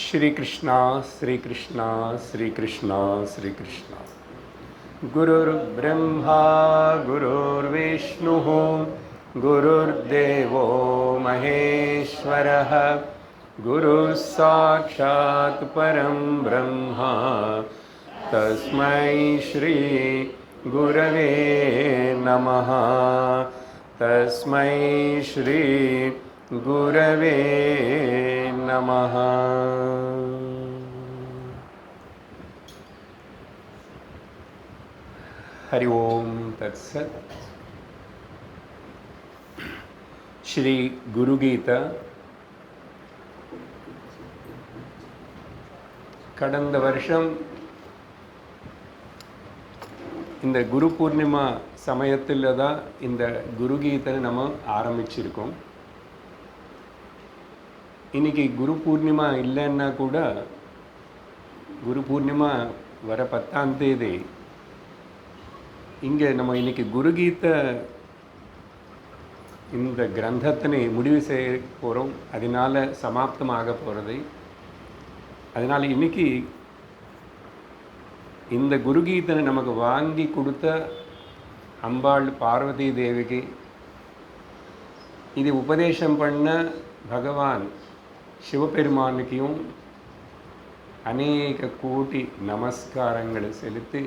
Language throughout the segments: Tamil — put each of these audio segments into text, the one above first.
श्री कृष्णा श्री कृष्णा श्री कृष्णा श्री कृष्णा। गुरुर्ब्रह्मा गुरुर्विष्णुः गुरुर्देवो महेश्वरः गुरुः साक्षात् परं ब्रह्म तस्मै श्री गुरवे नमः। तस्मै श्री गुरवे नमः। हरि ओम तत्सत्। श्री गुरु गीता கடந்த வருஷம் இந்த குரு பூர்ணிமா சமயத்தில் தான் இந்த குரு கீதை நம்ம ஆரம்பிச்சிருக்கோம். இன்னைக்கு குரு பூர்ணிமா இல்லைன்னா கூட குரு பூர்ணிமா வர 10ஆம் தேதி இங்கே நம்ம இன்னைக்கு குரு கீதை இந்த கிரந்தத்தினை முடிவு செய்ய போகிறோம். அதனால் சமாப்தமாக போகிறது. அதனால் இன்னைக்கு இந்த குரு கீதனை நமக்கு வாங்கி கொடுத்த அம்பாள் பார்வதி தேவிக்கு இது உபதேசம் பண்ண பகவான் சிவபெருமானுக்கையும் அநேக கோடி நமஸ்காரங்களை செலுத்தி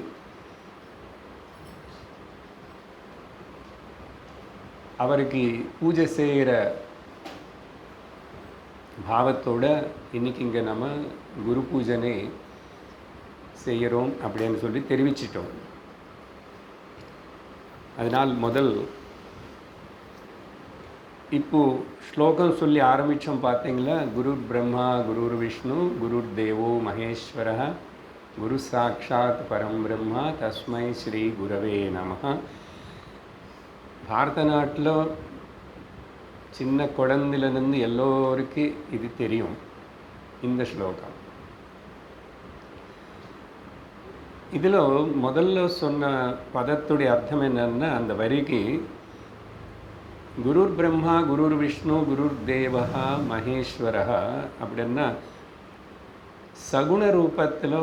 அவருக்கு பூஜை செய்கிற பாவத்தோட இன்றைக்கி இங்கே நம்ம குரு பூஜனை செய்கிறோம் அப்படின்னு சொல்லி தெரிவிச்சிட்டோம். அதனால் முதல் இப்போது ஸ்லோகம் சொல்லி ஆரம்பித்தோம். பார்த்தீங்களா, குரு பிரம்மா குருர் விஷ்ணு குருர் தேவோ மகேஸ்வர குரு சாட்சாத் பரம் பிரம்மா தஸ்மை ஸ்ரீ குரவே நமः. பாரத நாட்டில் சின்ன குழந்தையிலேருந்து எல்லோருக்கும் இது தெரியும். இந்த ஸ்லோகம் இதில் முதல்ல சொன்ன பதத்துடைய அர்த்தம் என்னன்னா, அந்த வரிக்கு குருர் பிரம்மா குருர் விஷ்ணு குருர் தேவா மகேஸ்வரா அப்படின்னா சகுண ரூபத்தில்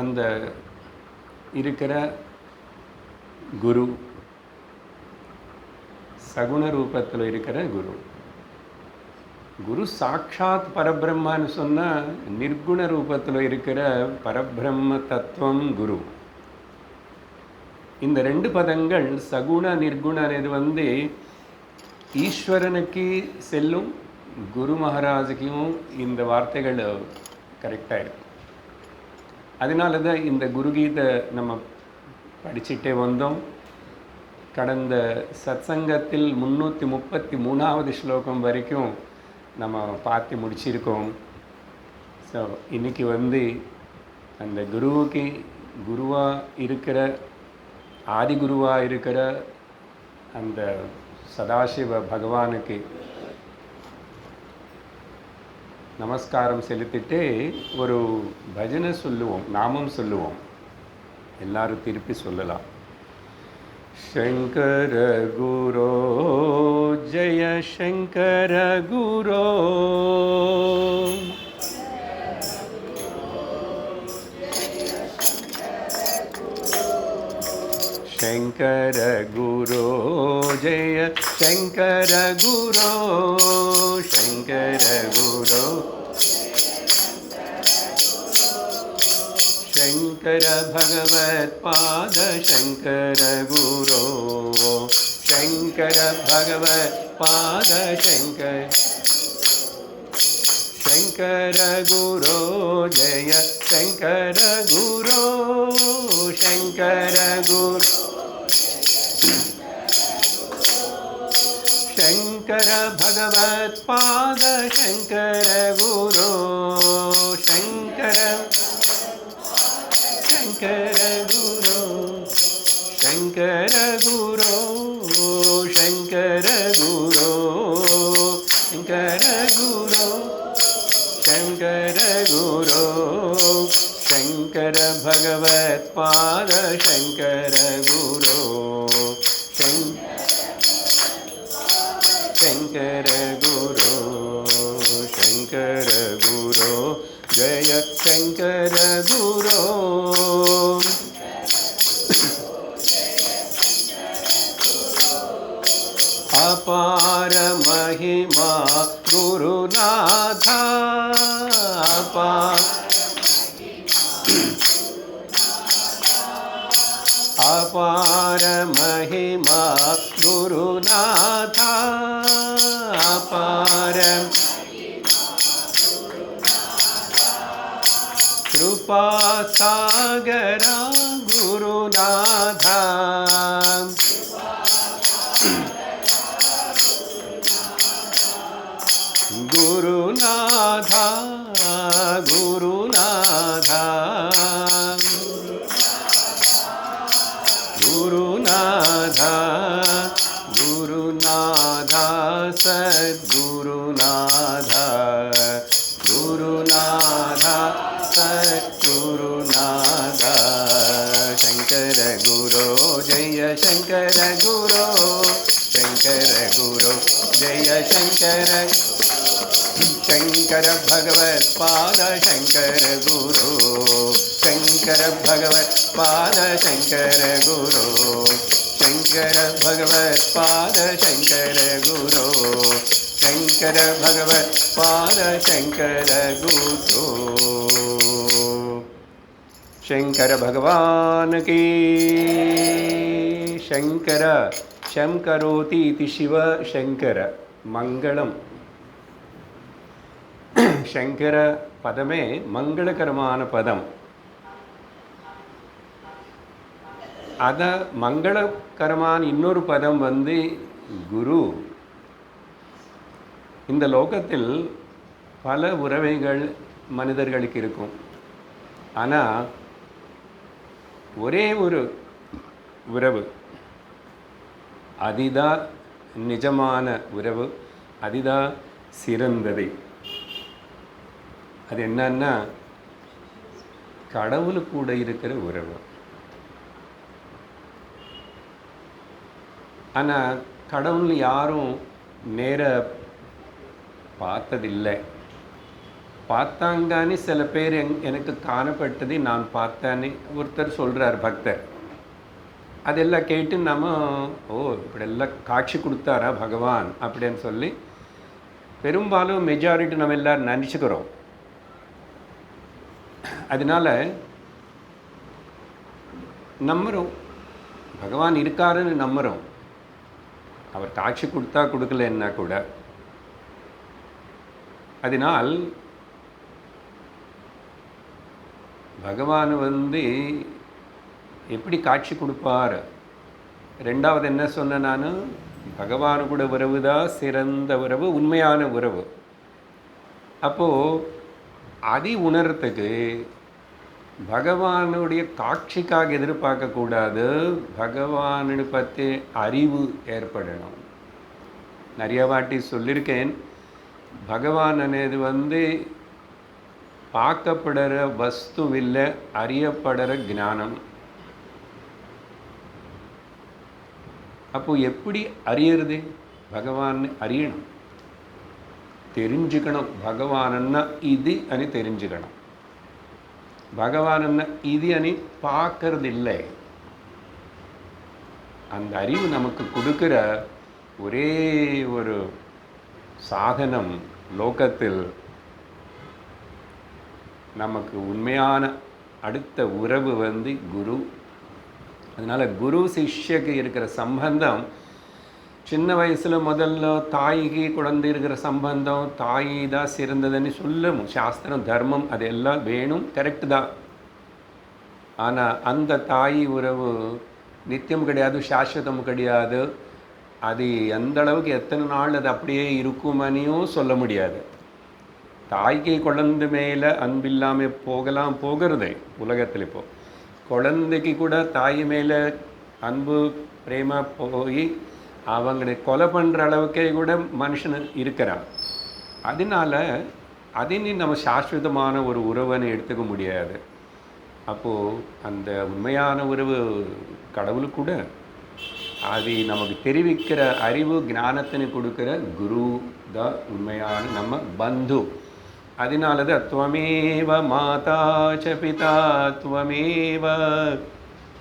அந்த இருக்கிற குரு, சகுண ரூபத்தில் இருக்கிற குரு. குரு சாட்சாத் பரபிரம்மான்னு சொன்னால் நிர்குண ரூபத்தில் இருக்கிற பரபிரம்ம தத்துவம் குரு. இந்த ரெண்டு பதங்கள் சகுண நிர்குண இது ஈஸ்வரனுக்கு செல்லும், குரு மகாராஜுக்கும் இந்த வார்த்தைகள் கரெக்டாக இருக்கும். அதனால தான் இந்த குரு கீதை நம்ம படிச்சுட்டே வந்தோம். கடந்த சத்சங்கத்தில் 333வது ஸ்லோகம் வரைக்கும் நம்ம பார்த்து முடிச்சிருக்கோம். ஸோ இன்றைக்கி அந்த குருவுக்கு குருவாக இருக்கிற ஆதிகுருவாக இருக்கிற அந்த சதாசிவ பகவானுக்கு நமஸ்காரம் செலுத்திட்டு ஒரு பஜனை சொல்லுவோம், நாமம் சொல்லுவோம். எல்லாரும் திருப்பி சொல்லலாம். शंकर गुरो जय शंकर गुरो शंकर गुरो जय शंकर गुरो शंकर गुरो शंकर भगवत पाद शंकर गुरो शंकर भगवत पाद शंकर शंकर गुरो जय शंकर गुरो शंकर गुरो शंकर भगवत पाद शंकर गुरो शंकर शंकर गुरो शंकर गुरो शंकर गुरो शंकर गुरो शंकर गुरो शंकर भगवत पाद शंकर गुरो शंकर गुरो शंकर गुरो जय शंकर गुरो अपार महिमा गुरुनाथा अपार महिमा गुरुनाथा अपार कृपा सागरा गुरुनाथा गुरुनाथा गुरुनाथा गुरुनाथा गुरुनाथा सद्गुरुनाथा गुरुनाथा सद्गुरुनाथा शंकर गुरो जय शंकर गुरो शंकर गुरो जय शंकर शंकर भगवत पाद शंकर गुरु शंकर भगवत पाद शंकर गुरु शंकर भगवत पाद शंकर गुरु शंकर भगवत पाद शंकर गुरु शंकर भगवान की शंकर शं करोति इति शिव शंकर मंगलम शंकर पदमे मंगलकरमान पदम अद मंगलकरमान इन्नोरु पदम वंदे गुरु இந்த லோகத்தில் பல உறவைகள் மனிதர்களுக்கு இருக்கும். ஆனால் ஒரே ஒரு உறவு அதுதான் நிஜமான உறவு, அதுதான் சிறந்தது. அது என்னன்னா கடவுள் கூட இருக்கிற உறவு. ஆனால் கடவுள் யாரும் நேர பார்த்ததில்லை. பார்த்தாங்கன்னு சில பேர் எனக்கு காணப்பட்டது, நான் பார்த்தேன்னு ஒருத்தர் சொல்கிறார் பக்தர். அதெல்லாம் கேட்டு நம்ம இப்படியெல்லாம் காட்சி கொடுத்தாரா பகவான் அப்படின்னு சொல்லி பெரும்பாலும் மெஜாரிட்டி நம்ம எல்லோரும் நினச்சிக்கிறோம். அதனால் நம்புகிறோம், பகவான் இருக்காருன்னு நம்புகிறோம். அவர் காட்சி கொடுத்தா கொடுக்கலன்னா கூட. அதனால் பகவான் எப்படி காட்சி கொடுப்பார்? ரெண்டாவது என்ன சொன்ன நான், பகவான் கூட உறவு தான் சிறந்த உறவு, உண்மையான உறவு. அப்போது அதை உணர்றதுக்கு பகவானுடைய காட்சிக்காக எதிர்பார்க்கக்கூடாது, பகவானை பற்றி அறிவு ஏற்படணும். நிறைய வாட்டி சொல்லியிருக்கேன், பகவான் అనేది பார்க்கப்படுற வஸ்துவில்லை, அறியப்படுற ஞானம். அப்போ எப்படி அறியறது? பகவான் அறியணும், தெரிஞ்சுக்கணும். பகவான்னா இது అని தெரிஞ்சுக்கணும். பகவான்னா இது అని பார்க்கறதில்லை. அந்த அறிவு நமக்கு கொடுக்கிற ஒரே ஒரு சாதனம் லோகத்தில் நமக்கு உண்மையான அடுத்த உறவு குரு. அதனால் குரு சிஷ்யக்கு இருக்கிற சம்பந்தம் சின்ன வயசில் முதல்ல தாய்க்கு குழந்தை இருக்கிற சம்பந்தம், தாய் தான் சிறந்ததுன்னு சொல்லும் சாஸ்திரம் தர்மம் அதெல்லாம் வேணும், கரெக்டு தான். ஆனால் அந்த தாய் உறவு நித்தியம் கிடையாது, சாஸ்வதம் கிடையாது. அது எந்த அளவுக்கு எத்தனை நாள் அது அப்படியே இருக்குமனையும் சொல்ல முடியாது. தாய்க்கு குழந்தை மேலே அன்பில்லாமல் போகிறது உலகத்தில். இப்போது குழந்தைக்கு கூட தாய் மேலே அன்பு பிரேமா போய் அவங்களை கொலை பண்ணுற அளவுக்கே கூட மனுஷன் இருக்கிறான். அதனால் அதினி நம்ம சாஸ்வதமான ஒரு உறவுன்னு எடுத்துக்க முடியாது. அப்போது அந்த உண்மையான உறவு கடவுள் கூட அது நமக்கு தெரிவிக்கிற அறிவு ஞானத்தினை கொடுக்குற குரு தான் உண்மையான நம்ம பந்து. அதனால தான் துவமேவ மாதா ச பிதா துவமேவ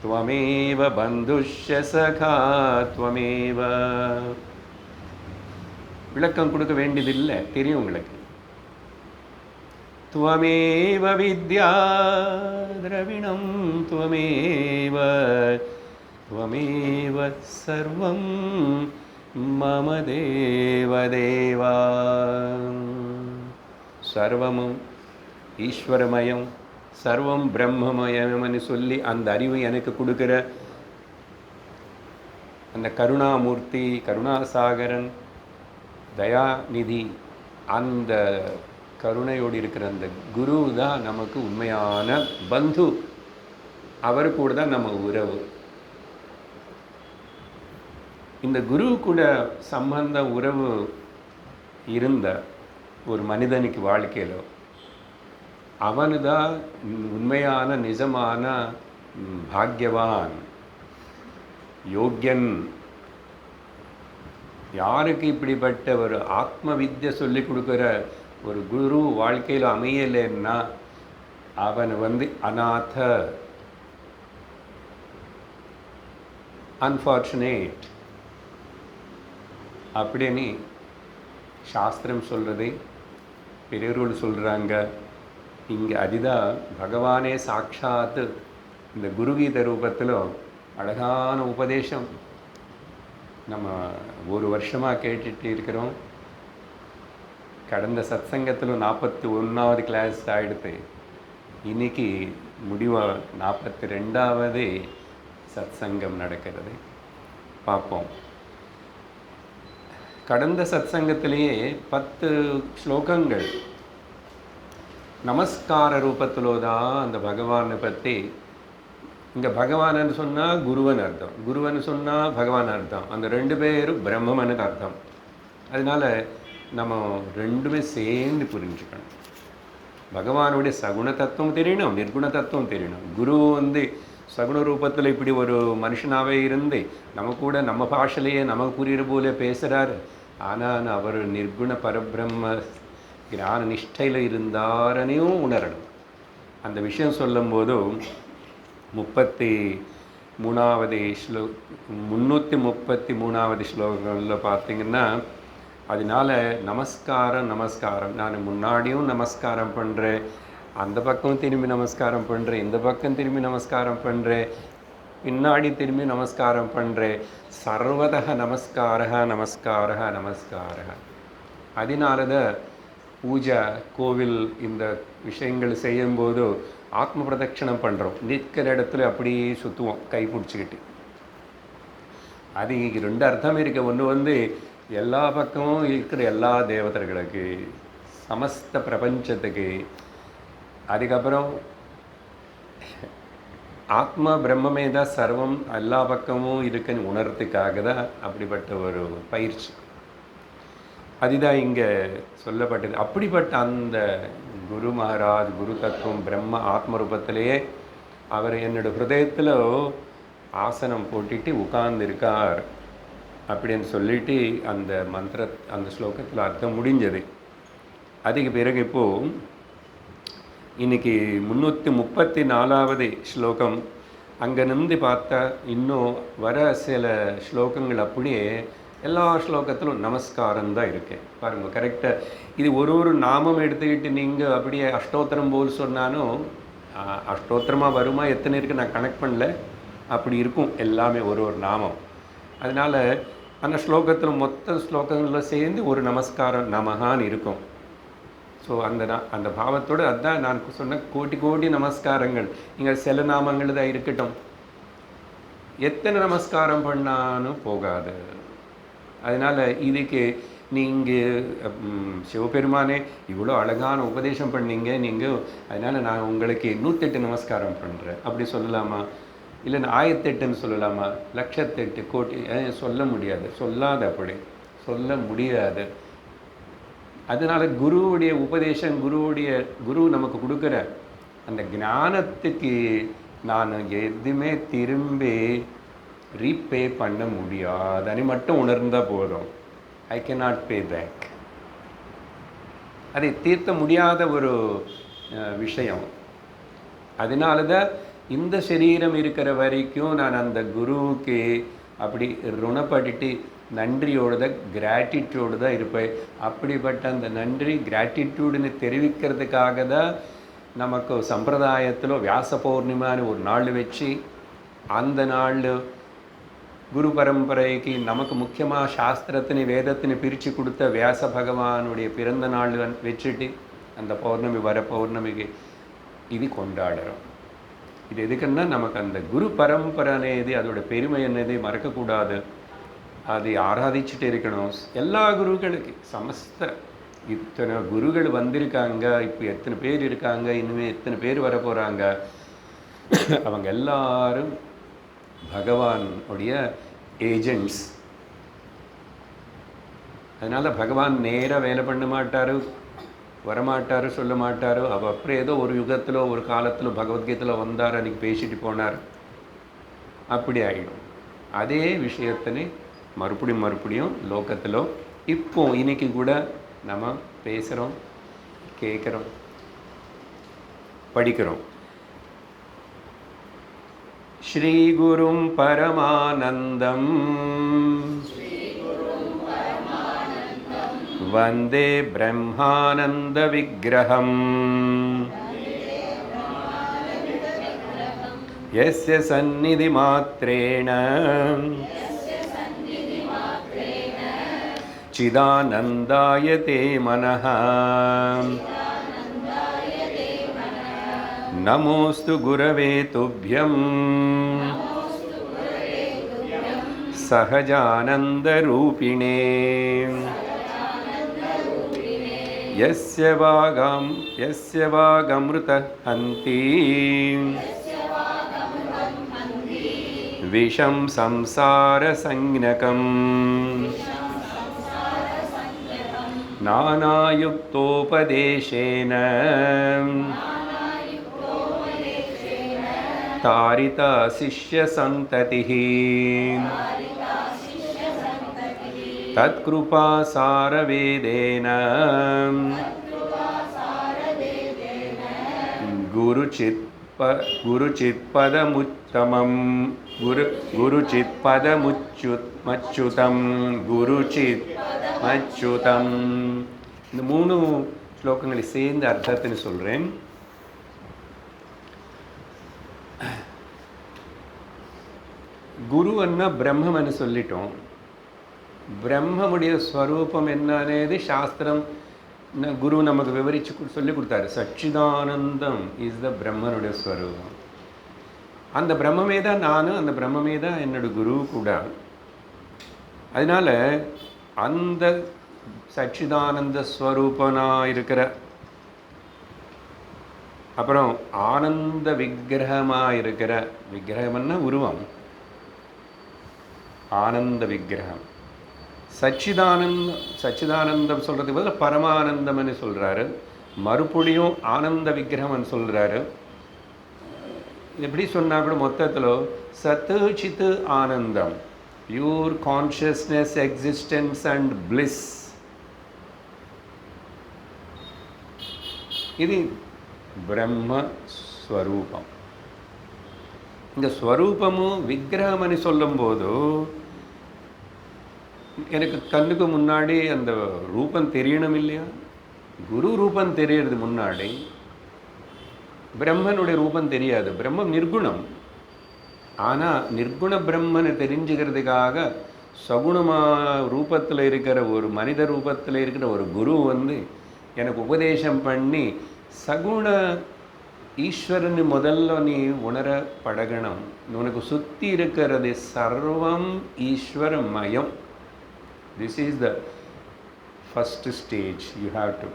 துவமேவ பந்துஷ்ய சகா துவமேவ. விளக்கம் கொடுக்க வேண்டியதில்லை, தெரியும் உங்களுக்கு. त्वमेव विद्या द्रविणं त्वमेव त्वमेव सर्वं मम देवदेवा. சர்வமும் ஈஸ்வரமயம், சர்வம் பிரம்மமயம்னு சொல்லி அந்த அறிவு எனக்கு கொடுக்குற அந்த கருணாமூர்த்தி, கருணாசாகரன், தயாநிதி, அந்த கருணையோடு இருக்கிற அந்த குரு தான் நமக்கு உண்மையான பந்து. அவர் கூட தான் நம்ம உறவு. இந்த குரு கூட சம்பந்த உறவு இருந்த ஒரு மனிதனுக்கு வாழ்க்கையில் அவனு தான் உண்மையான நிஜமான பாக்யவான், யோக்கியன். யாருக்கு இப்படிப்பட்ட ஒரு ஆத்ம வித்யை சொல்லி கொடுக்குற ஒரு குரு வாழ்க்கையில் அமையலைன்னா அவன் அநாத, அன்ஃபார்ச்சுனேட் அப்படின்னு சாஸ்திரம் சொல்கிறது, பெரியவர்கள் சொல்கிறாங்க. இங்கே அதுதான் பகவானே சாட்சாத்து இந்த குருகீத ரூபத்தில் அழகான உபதேசம் நம்ம ஒரு வருஷமாக கேட்டுட்டு இருக்கிறோம். கடந்த சத்சங்கத்தில் 41வது கிளாஸ் ஆகிடுது. இன்னைக்கு முடிவாக 42வது சத்சங்கம் நடக்கிறது. பார்ப்போம். கடந்த சத்சங்கத்திலேயே 10 ஸ்லோகங்கள் நமஸ்கார ரூபத்திலோ தான் அந்த பகவானை பற்றி. இங்கே பகவான்னு சொன்னால் குருவன் அர்த்தம், குருவன்னு சொன்னால் பகவான் அர்த்தம். அந்த 2 பேரும் பிரம்மன்னு அர்த்தம். அதனால் நம்ம ரெண்டுமே சேர்ந்து புரிஞ்சுக்கணும். பகவானுடைய சகுண தத்துவம் தெரியணும், நிர்குண தத்துவம் தெரியணும். குரு சகுண ரூபத்தில் இப்படி ஒரு மனுஷனாகவே இருந்து நம்ம கூட நம்ம பாஷையிலேயே நமக்கு புரிகிற போல பேசுகிறாரு. ஆனால் அவர் நிர்குண பரபிரம்ம ஞான நிஷ்டையில் இருந்தாரனையும் உணரணும். அந்த விஷயம் சொல்லும்போது 333வது 333வது ஸ்லோகங்களில் பார்த்தீங்கன்னா, அதனால் நமஸ்காரம் நமஸ்காரம், நான் முன்னாடியும் நமஸ்காரம் பண்ணுறேன், அந்த பக்கம் திரும்பி நமஸ்காரம் பண்ணுறேன், இந்த பக்கம் திரும்பி நமஸ்காரம் பண்ணுறேன், பின்னாடி திரும்பி நமஸ்காரம் பண்ணுறேன். சர்வதக நமஸ்காரா நமஸ்காரா நமஸ்காரா. அதனால தான் பூஜை, கோவில், இந்த விஷயங்கள் செய்யும்போது ஆத்ம பிரதட்சணம் பண்ணுறோம். நிற்கிற இடத்துல அப்படியே சுற்றுவோம் கை பிடிச்சிக்கிட்டு. அது 2 அர்த்தம் இருக்குது. ஒன்று எல்லா பக்கமும் இருக்கிற எல்லா தேவதைகளுக்கு, சமஸ்த பிரபஞ்சத்துக்கு. அதுக்கப்புறம் ஆத்மா பிரம்மமே தான் சர்வம், எல்லா பக்கமும் இருக்குன்னு உணர்றதுக்காக தான் அப்படிப்பட்ட ஒரு பயிற்சி. அதுதான் இங்கே சொல்லப்பட்டது. அப்படிப்பட்ட அந்த குரு மகாராஜ், குரு தத்துவம் பிரம்ம ஆத்ம ரூபத்திலேயே அவர் என்னோடய ஹிருதயத்தில் ஆசனம் போட்டுட்டு உட்கார்ந்துருக்கார் அப்படின்னு சொல்லிட்டு அந்த அந்த ஸ்லோகத்தில் அர்த்தம் முடிஞ்சது. அதுக்கு பிறகு இப்போது இன்றைக்கி 334வது ஸ்லோகம். அங்கே நின்று பார்த்தா இன்னும் வர சில ஸ்லோகங்கள் அப்படியே எல்லா ஸ்லோகத்திலும் நமஸ்காரம் தான் இருக்கு. பாருங்கள், கரெக்டாக இது ஒரு நாமம் எடுத்துக்கிட்டு நீங்கள் அப்படியே அஷ்டோத்திரம் போல் சொன்னாலும் அஷ்டோத்திரமாக வருமா எத்தனை இருக்குது நான் கனெக்ட் பண்ணல, அப்படி இருக்கும் எல்லாமே ஒரு நாமம். அதனால் அந்த ஸ்லோகத்தில் மொத்த ஸ்லோகங்களில் சேர்ந்து ஒரு நமஸ்காரம் நமகான்னு இருக்கும். ஸோ அந்த பாவத்தோடு அதுதான் நான் சொன்ன கோடி கோடி நமஸ்காரங்கள். இங்கே சில நாமங்கள் தான் இருக்கட்டும், எத்தனை நமஸ்காரம் பண்ணாலும் போகாது. அதனால் இதுக்கு நீங்கள் சிவபெருமானே இவ்வளோ அழகான உபதேசம் பண்ணீங்க நீங்கள், அதனால் நான் உங்களுக்கு 108 நமஸ்காரம் பண்ணுறேன் அப்படி சொல்லலாமா? இல்லை 1008ன்னு சொல்லலாமா? 1,08 கோடி சொல்ல முடியாது, சொல்லாது, அப்படி சொல்ல முடியாது. அதனால் குருவுடைய உபதேசம், குரு நமக்கு கொடுக்குற அந்த ஞானத்துக்கு நான் எதுவுமே திரும்பி ரீபே பண்ண முடியாதுன்னு மட்டும் உணர்ந்தால் போதும். I cannot pay back. அதை தீர்த்த முடியாத ஒரு விஷயம். அதனால தான் இந்த சரீரம் இருக்கிற வரைக்கும் நான் அந்த குருவுக்கு அப்படி ருணப்பட்டுட்டு நன்றியோடு தான், கிராட்டிடியூடு தான் இருப்பேன். அப்படிப்பட்ட அந்த நன்றி கிராட்டிடியூடுன்னு தெரிவிக்கிறதுக்காக தான் நமக்கு சம்பிரதாயத்தில் வியாச பௌர்ணிமான்னு ஒரு நாள் வச்சு, அந்த நாள் குரு பரம்பரைக்கு நமக்கு முக்கியமாக சாஸ்திரத்தினை வேதத்தினை பிரித்து கொடுத்த வியாச பகவானுடைய பிறந்த நாள் வச்சுட்டு அந்த பௌர்ணமி வர பௌர்ணமிக்கு இது கொண்டாடுறோம். இது எதுக்குன்னா நமக்கு அந்த குரு பரம்பரை అనేది அதோட பெருமை అనేది மறக்கக்கூடாது. அதை ஆராதிச்சுட்டு இருக்கணும். எல்லா குருக்களுக்கு சமஸ்த இத்தனை குருகள் வந்திருக்காங்க, இப்போ எத்தனை பேர் இருக்காங்க, இனிமேல் எத்தனை பேர் வர போகிறாங்க, அவங்க எல்லாரும் பகவானுடைய ஏஜென்ட்ஸ். அதனால் பகவான் நேராக வேலை பண்ண மாட்டார், வரமாட்டார், சொல்ல மாட்டார். அப்புறம் ஏதோ ஒரு யுகத்தில் ஒரு காலத்தில் பகவத்கீதையில் வந்தார், அன்றைக்கி பேசிட்டு போனார், அப்படி ஆகிடும். அதே விஷயத்தினை மறுபடியும் லோகத்தில் இப்போ இன்னைக்கு கூட நம்ம பேசுகிறோம், கேட்குறோம், படிக்கிறோம். ஸ்ரீ குரும் பரமானந்தம் வந்தே பிரம்மானந்த விக்கிரகம் யஸ்ய சந்நிதி மாத்ரேண சிதானந்தாயதே மனஹ. நமோஸ்து குரவே துப்யம் சஹஜானந்தரூபிணே யஸ்ய வாகம்ருதः ஹந்தி விஷம் சம்சாரசஞ்ஞகம் நானாயுக்தோபதேசேன தாரிதா சிஷ்யசந்ததிः தத்கிருபா சாரவேதேன குருச்சித்பதமுத்தமம் குருச்சித்பதமுச்சுதம் குருச்சித்மச்சுதம். இந்த 3 ஸ்லோகங்களை சேர்ந்து அர்த்தத்தின்னு சொல்கிறேன். குருவன்னா பிரம்மன்னு சொல்லிட்டோம். பிரம்மமுடைய ஸ்வரூபம் என்ன అనేది శాస్త్రం குரு நமக்கு விவரித்து சொல்லி கொடுத்தாரு. சச்சிதானந்தம் இஸ் த பிரம்மனுடைய ஸ்வரூபம். அந்த பிரம்மமே தான் நான், அந்த பிரம்மமே தான் என்னோட குரு கூட. அதனால் அந்த சச்சிதானந்த ஸ்வரூபனாக இருக்கிற, அப்புறம் ஆனந்த விக்கிரகமாக இருக்கிற, விக்கிரகம்னா உருவம், ஆனந்த விக்கிரகம். சச்சிதானந்தம் சொல்கிறதுக்கு பதில் பரமானந்தம்னு சொல்கிறாரு. மறுபடியும் ஆனந்த விக்கிரகம்னு சொல்கிறாரு. எப்படி சொன்னால் கூட மொத்தத்தில் சத்து சித்து ஆனந்தம், pure consciousness, existence and bliss. இது பிரம்மஸ்வரூபம். இந்த ஸ்வரூபமும் விக்கிரகம்னு சொல்லும்போது எனக்கு கண்ணுக்கு முன்னாடி அந்த ரூபம் தெரியணும் இல்லையா? குரு ரூபம் தெரியறது முன்னாடி, பிரம்மனுடைய ரூபம் தெரியாது. பிரம்மம் நிர்குணம். ஆனால் நிர்குண பிரம்மனை தெரிஞ்சுக்கிறதுக்காக சகுணமாக ரூபத்தில் இருக்கிற ஒரு மனித ரூபத்தில் இருக்கிற ஒரு குரு எனக்கு உபதேசம் பண்ணி சகுண ஈஸ்வரன் முதல்ல நீ உணர பழகணும். உனக்கு சுற்றி இருக்கிறது சர்வம் ஈஸ்வரமயம். This is the first stage you have to.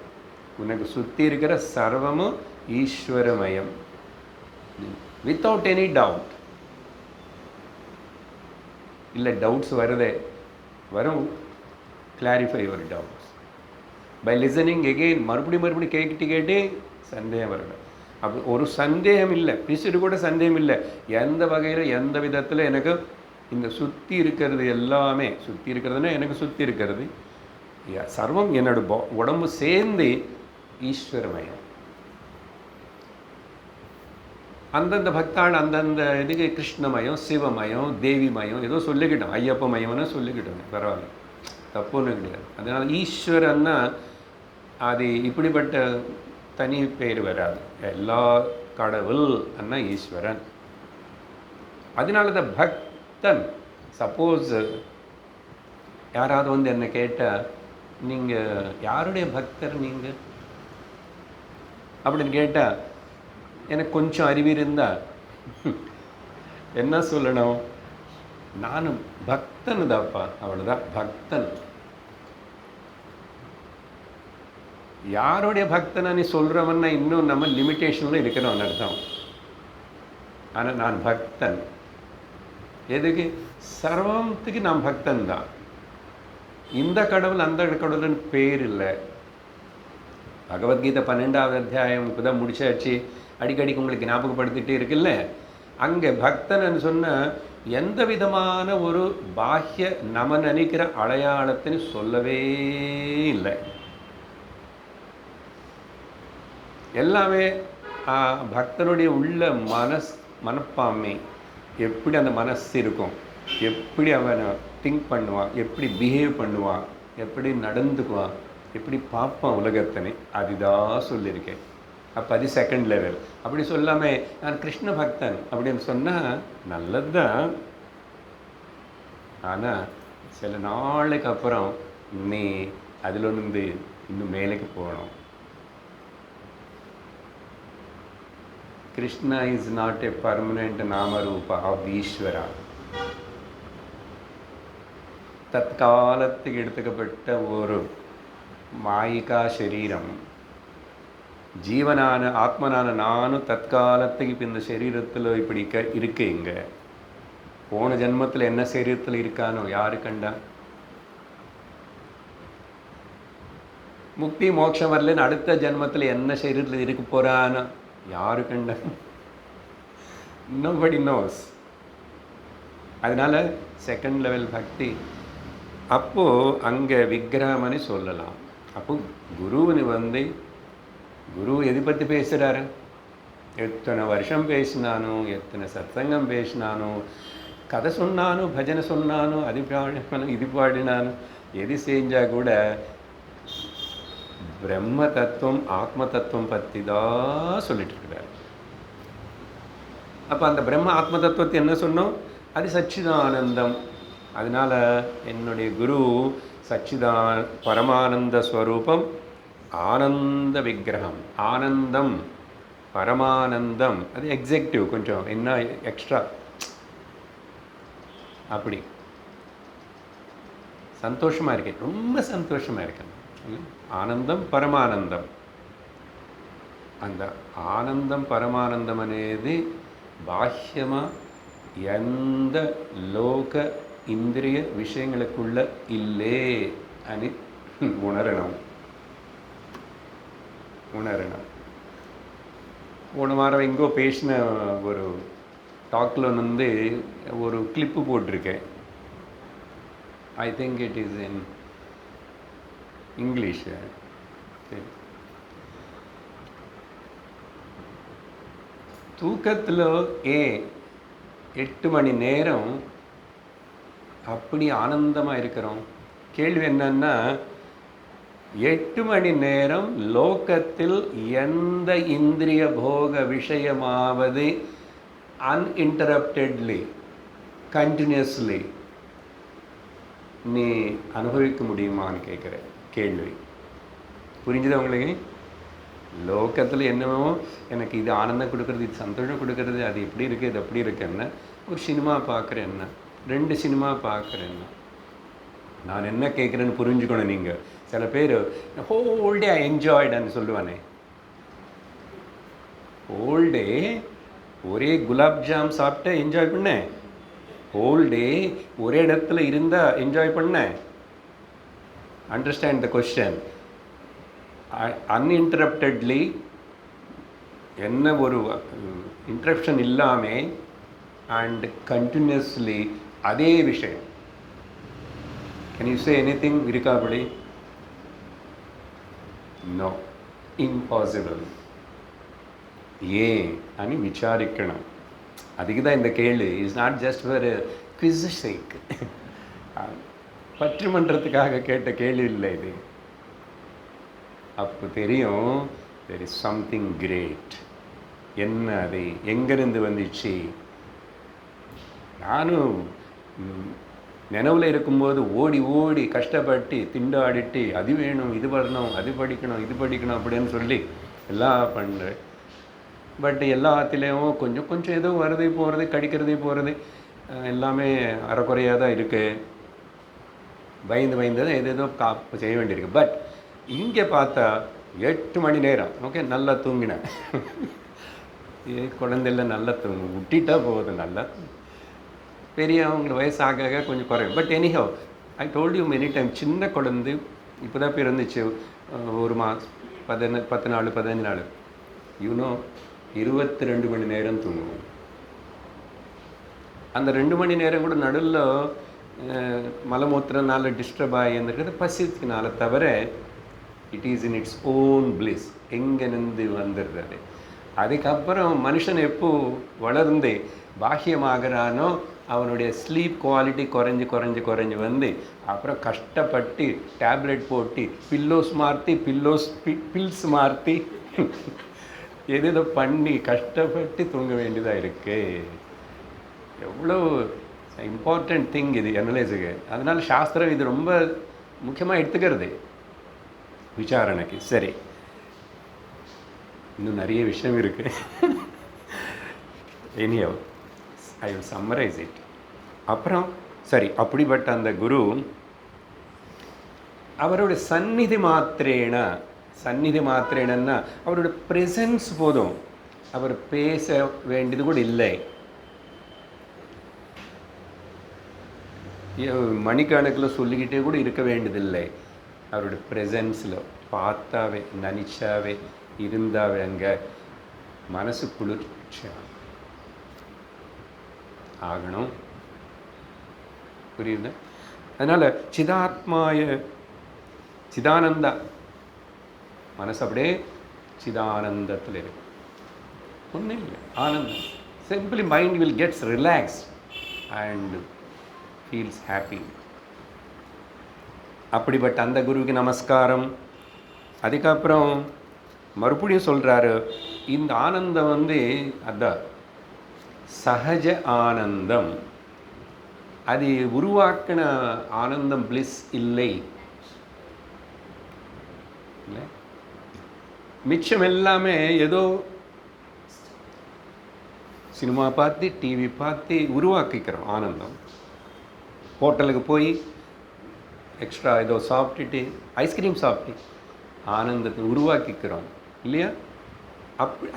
உனக்கு சுற்றி இருக்கிற சர்வமும் ஈஸ்வரமயம், without any doubt. இல்லை டவுட்ஸ் வருதே, வரும். Clarify your doubts by listening again. மறுபடியும் கேட்டே சந்தேகம் வரணும். அப்படி ஒரு சந்தேகம் இல்லை, பிசிடு கூட சந்தேகம் இல்லை. எந்த வகையில் எந்த விதத்தில் எனக்கு இந்த சுற்றி இருக்கிறது எல்லாமே, சுற்றி இருக்கிறதுனா எனக்கு சுற்றி இருக்கிறது சர்வம் என்னோட உடம்பு சேர்ந்து ஈஸ்வரமயம். அந்தந்த பக்தாள் அந்தந்த இதுக்கு கிருஷ்ணமயம், சிவமயம், தேவிமயம் ஏதோ சொல்லிக்கிட்டோம், ஐயப்ப மயம்னு சொல்லிக்கிட்டோம், பரவாயில்ல, தப்பு ஒன்றும் கிடையாது. அதனால் ஈஸ்வரன்னா அது இப்படிப்பட்ட தனி பேர் வராது, எல்லா கடவுள் அண்ணா ஈஸ்வரன். அதனால தான் பக்தன். சப்போஸ் யாராவது வந்து என்னை கேட்டால், நீங்கள் யாருடைய பக்தர் நீங்கள் அப்படின்னு கேட்டால், எனக்கு கொஞ்சம் அறிவு இருந்தால் என்ன சொல்லணும், நானும் பக்தன் தான்ப்பா, அவ்வளோதான், பக்தன். யாருடைய பக்தனை நீ சொல்கிறவன்னா இன்னும் நம்ம லிமிட்டேஷனில் இருக்கிறோம்னு அர்த்தம். ஆனால் நான் பக்தன் எதுக்கு? சர்வத்துக்கு நான் பக்தன் தான். இந்த கடவுள் அந்த கடவுள்னு பேர் இல்லை. பகவத்கீதை 12வது அத்தியாயம் இப்போ தான் முடிச்சாச்சு, அடிக்கடிக்கு உங்களுக்கு ஞாபகப்படுத்திகிட்டே இருக்குல்ல. அங்கே பக்தன் சொன்ன எந்த விதமான ஒரு பாஹ்ய நம்ம நினைக்கிற அடையாளத்தின்னு சொல்லவே இல்லை. எல்லாமே பக்தனுடைய உள்ள மனப்பான்மை, எப்படி அந்த மனசு இருக்கும், எப்படி அவன் திங்க் பண்ணுவான், எப்படி பிஹேவ் பண்ணுவான், எப்படி நடந்துக்குவான், எப்படி பார்ப்பான் உலகத்தனை, அதுதான் சொல்லியிருக்கேன். அப்போ அது செகண்ட் லெவல். அப்படி சொல்லாமல் நான் கிருஷ்ண பக்தன் அப்படின்னு சொன்னால் நல்லது தான். ஆனால் சில நாளைக்கு அப்புறம் நீ அதில் இருந்து இன்னும் மேலுக்கு போகணும். Krishna is not a permanent Namarupa of Ishvara. தற்காலத்துக்கு எடுத்துக்கப்பட்ட ஒரு மாயிகா சரீரம். ஜீவனான ஆத்மனான நானும் தற்காலத்துக்கு இப்போ இந்த சரீரத்தில் இப்படி இருக்கேங்க. போன ஜென்மத்தில் என்ன சரீரத்தில் இருக்கானோ யாரு கண்டா? முக்தி மோட்சம் வரலன்னு அடுத்த ஜென்மத்தில் என்ன சரீரத்தில் இருக்க போகிறானோ யாரு கண்ட? nobody knows. அதனால் செகண்ட் லெவல் பக்தி. அப்போது அங்கே விக்கிரகம்னு சொல்லலாம். அப்போ குருவுன்னு வந்து குரு எது பற்றி பேசுகிறாரு? எத்தனை வருஷம் பேசினானோ, எத்தனை சத்சங்கம் பேசினானோ, கதை சொன்னானோ, பஜனை சொன்னானோ, அது பாடினானோ, இது பாடினானோ, எது செஞ்சால் கூட பிரம்ம தத்துவம் ஆத்ம தத்துவம் பற்றி தான் சொல்லிட்டு இருக்கிறார். அப்போ அந்த பிரம்ம ஆத்ம தத்துவத்தை என்ன சொன்னோம்? அது சச்சிதானந்தம். அதனால என்னுடைய குரு பரமானந்த ஸ்வரூபம், ஆனந்த விக்கிரகம். ஆனந்தம் பரமானந்தம் அது எக்ஸெக்டிவ், கொஞ்சம் என்ன எக்ஸ்ட்ரா. அப்படி சந்தோஷமாக இருக்கேன், ரொம்ப சந்தோஷமாக இருக்கேன். ఆనందం పరమానందం. அந்த ஆனந்தம் பரமானந்தம் అనేది பாஹ்யமா எந்த லோக இந்திரிய விஷயங்களுக்குள்ள இல்லே అని உணரணும். போன வாரம் எங்கோ பேசின ஒரு டாக்கில் வந்து ஒரு கிளிப்பு போட்டிருக்கேன். I think it is in English. தூக்கத்தில் 8 மணி நேரம் அப்படி ஆனந்தமாக இருக்கிறோம். கேள்வி என்னன்னா, 8 மணி நேரம் லோகத்தில் எந்த இந்திரிய போக விஷயமாவது அன்இன்டரப்டட்லி கண்டினியூஸ்லி நீ அனுபவிக்க முடியுமான்னு கேட்குற கேள்வி புரிஞ்சுது உங்களுக்கு? லோகத்தில் என்னவோ எனக்கு இது ஆனந்தம் கொடுக்குறது, இது சந்தோஷம் கொடுக்குறது, அது எப்படி இருக்குது, இது அப்படி இருக்குன்னா, ஒரு சினிமா பார்க்குறேன் என்ன, 2 சினிமா பார்க்குறேன் என்ன, நான் என்ன கேட்குறேன்னு புரிஞ்சுக்கணும். நீங்கள் சில பேர் ஹோல் டே என்ஜாய்டுன்னு சொல்லுவானே, ஹோல் டே ஒரே குலாப் ஜாம் சாப்பிட்டு என்ஜாய் பண்ணேன், ஹோல் டே ஒரே இடத்துல இருந்தால் என்ஜாய் பண்ணேன். Understand the question. அன்இன்டரப்டட்லி என்ன ஒரு இன்டரப்ஷன் இல்லாமல் அண்ட் கண்டினியூஸ்லி அதே விஷயம். கேன் யூ சே எனிதிங் இருக்கா அப்படி? நோ. ఇంపాసిబుల్. ஏன் అని விசாரிக்கணும். அதுக்கு தான் இந்த கேள்வி. Is not just for quiz sake. பற்றுமன்றத்துக்காக கேட்ட கேள்வி இல்லை இது. அப்போ தெரியும் there is something great. என்ன அது, எங்கேருந்து வந்துச்சு? நானும் நினைவில் இருக்கும்போது ஓடி ஓடி கஷ்டப்பட்டு திண்டாடிட்டு அது வேணும், இது வரணும், அது படிக்கணும், இது படிக்கணும் அப்படின்னு சொல்லி எல்லாம் பண்ணுறேன். பட் எல்லாத்துலேயும் கொஞ்சம் கொஞ்சம் ஏதோ வரதே போகிறது, கடிக்கிறதே போகிறது, எல்லாமே அறக்குறையாக தான் இருக்குது. பயந்து தான் ஏதேதோ செய்ய வேண்டியிருக்கு. பட் இங்கே பார்த்தா 8 மணி நேரம் ஓகே நல்லா தூங்கினேன். குழந்தைல நல்லா தூங்கும், விட்டிட்டா போகுது நல்லா. பெரியவங்களுக்கு வயசாக கொஞ்சம் குறையும். But anyhow I told you many time, சின்ன குழந்தை இப்போ தான் பிறந்துச்சு, ஒரு மாதம் 10 நாள் 15 நாள், யூனோ 22 மணி நேரம் தூங்குவோம். அந்த 2 மணி நேரம் கூட நடுவில் மலமூத்திரனால டிஸ்டர்ப் ஆகி இருந்திருக்கிறது பசித்தினால தவிர it is in its own bliss. எங்கேருந்து வந்துடுறது. அதுக்கப்புறம் மனுஷன் எப்போ வளர்ந்து பாக்கியமாகறானோ அவனுடைய ஸ்லீப் குவாலிட்டி குறைஞ்சி வந்து அப்புறம் கஷ்டப்பட்டு டேப்லெட் போட்டு பில்ஸ் மாற்றி எதோ பண்ணி கஷ்டப்பட்டு தூங்க வேண்டியதாக இருக்குது. எவ்வளோ இம்பார்ட்டண்ட் திங் இது அனலைஸுக்கு. அதனால் சாஸ்திரம் இது ரொம்ப முக்கியமாக எடுத்துக்கிறது விசாரணைக்கு. சரி, இன்னும் நிறைய விஷயம் இருக்குது. anyhow I will summarize it. அப்புறம் சரி, அப்படிப்பட்ட அந்த குரு அவருடைய சந்நிதி மாத்திரேனா அவருடைய ப்ரெசன்ஸ் போதும். அவர் பேச வேண்டியது கூட இல்லை. மணிக்கணக்கில் சொல்லிக்கிட்டே கூட இருக்க வேண்டியதில்லை. அவருடைய ப்ரெசன்ஸில் பார்த்தாவே நினச்சாவே இருந்தாவே அங்கே மனசு குளிர்ச்சி ஆகணும். புரியுது? அதனால் சிதானந்தா மனசு அப்படியே சிதானந்தத்தில் இருக்கு. ஒன்றும் இல்லை, ஆனந்தம். Simply mind will gets relaxed and feels happy. அப்படிப்பட்ட அந்த குருவுக்கு நமஸ்காரம். அதுக்கப்புறம் மறுபடியும் சொல்கிறாரு, இந்த ஆனந்தம் அதான் சகஜ ஆனந்தம். அது உருவாக்கின ஆனந்தம், பிளிஸ் இல்லை. மிச்சம் எல்லாமே ஏதோ சினிமா பார்த்து டிவி பார்த்து உருவாக்கிக்கிறோம் ஆனந்தம். ஹோட்டலுக்கு போய் எக்ஸ்ட்ரா ஏதோ சாப்பிட்டுட்டு ஐஸ்கிரீம் சாப்பிட்டு ஆனந்தத்தை உருவாக்கிக்கிறோம் இல்லையா?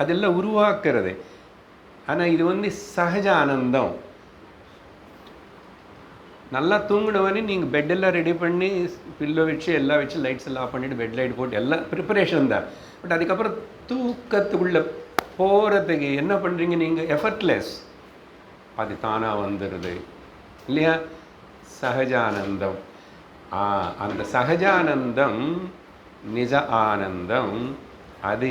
அதெல்லாம் உருவாக்குறது. ஆனால் இது சகஜ ஆனந்தம். நல்லா தூங்கினவனே நீங்கள் பெட்டெல்லாம் ரெடி பண்ணி பில்லோ வச்சு எல்லாம் வச்சு லைட்ஸ் எல்லாம் ஆஃப் பண்ணிவிட்டு பெட் லைட் போட்டு எல்லாம் ப்ரிப்பரேஷன் தான். பட் அதுக்கப்புறம் தூக்கத்துக்குள்ளே போகிறதுக்கு என்ன பண்ணுறீங்க நீங்கள்? எஃபர்ட்லெஸ். அது தானாக வந்துடுது இல்லையா? சகஜானந்தம். அந்த சகஜானந்தம், நிஜ ஆனந்தம், அது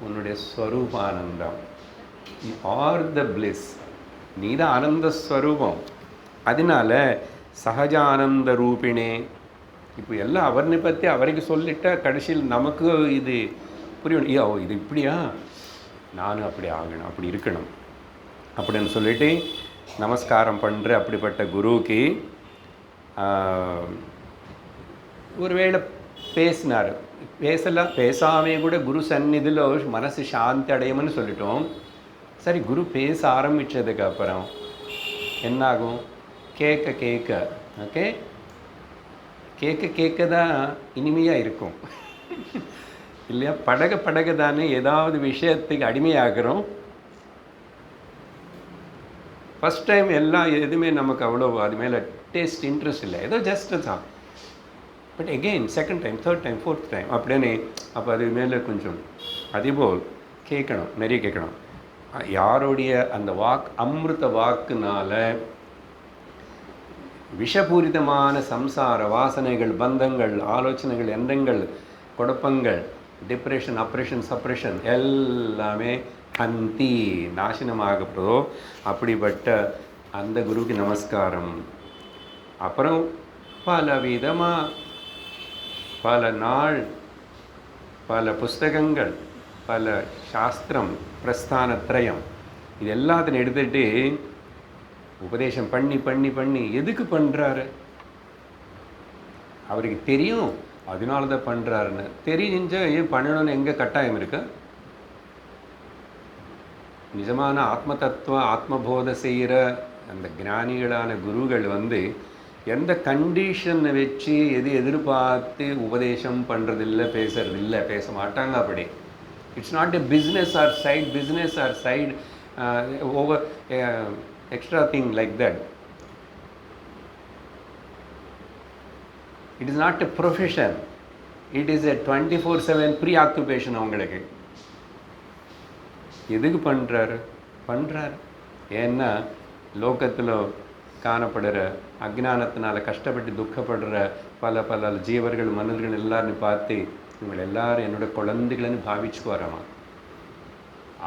உன்னுடைய ஸ்வரூபானந்தம். You are the bliss. நீ தான் ஆனந்த ஸ்வரூபம். அதனால சகஜானந்த ரூபிணே. இப்போ எல்லாம் அவரை பற்றி அவருக்கு சொல்லிட்டா கடைசியில் நமக்கு இது புரியணும். இது இப்படியா, நானும் அப்படி ஆகணும், அப்படி இருக்கணும் அப்படின்னு சொல்லிட்டு நமஸ்காரம் பண்ணுற அப்படிப்பட்ட குருவுக்கு ஒருவேளை பேசினார், பேசாமே கூட குரு சந்நிதியில் மனசு சாந்தி அடையும்னு சொல்லிட்டோம். சரி, குரு பேச ஆரம்பித்ததுக்கு அப்புறம் என்னாகும்? கேட்க ஓகே, கேட்க தான் இனிமையாக இருக்கும் இல்லையா? படக தானே ஏதாவது விஷயத்துக்கு அடிமையாகிறோம். ஃபஸ்ட் டைம் எதுவுமே நமக்கு அவ்வளோ அது மேலே டேஸ்ட் இன்ட்ரெஸ்ட் இல்லை, ஏதோ ஜஸ்ட்டு தான். But again second time, third time, fourth time அப்படின்னு அப்போ அது மேலே கொஞ்சம் அதேபோல் கேட்கணும், நிறைய கேட்கணும். யாருடைய அந்த அமிர்த வாக்குனால விஷபூரிதமான சம்சார வாசனைகள், பந்தங்கள், ஆலோசனைகள், எண்ணங்கள், குழப்பங்கள் டிப்ரெஷன், அப்ரெஷன், சப்ரெஷன் எல்லாமே ஹந்தி நாசனமாகப்போ. அப்படிப்பட்ட அந்த குருவுக்கு நமஸ்காரம். அப்புறம் பல விதமாக பல நாள் பல புஸ்தகங்கள் பல சாஸ்திரம் பிரஸ்தானத்ரயம் இது எல்லாத்தையும் எடுத்துகிட்டு உபதேசம் பண்ணி பண்ணி பண்ணி எதுக்கு பண்ணுறாரு? அவருக்கு தெரியும், அதனால தான் பண்ணுறாருன்னு. தெரிஞ்ச ஏன் பண்ணணும்னு எங்கே கட்டாயம் இருக்கு? நிஜமான ஆத்ம தத்துவ ஆத்மபோதை செய்கிற அந்த ஞானிகளான குருகள் எந்த கண்டிஷனை வச்சு எது எதிர்பார்த்து உபதேசம் பண்ணுறதில்லை, பேசுறதில்லை, பேச மாட்டாங்க. அப்படி it's not a business or side over extra thing like that. It is not a profession, it is a 24/7 preoccupation. அவங்களுக்கு எதுக்கு பண்ணுறாரு? ஏன்னா லோகத்தில் காணப்படுற அஜ்ஞானத்தினால கஷ்டப்பட்டு துக்கப்படுற பல பல ஜீவர்கள் மனிதர்கள் எல்லாரும் பார்த்து இவங்க எல்லாரும் என்னோட குழந்தைகள்னு பாவிச்சுக்குவாராமா.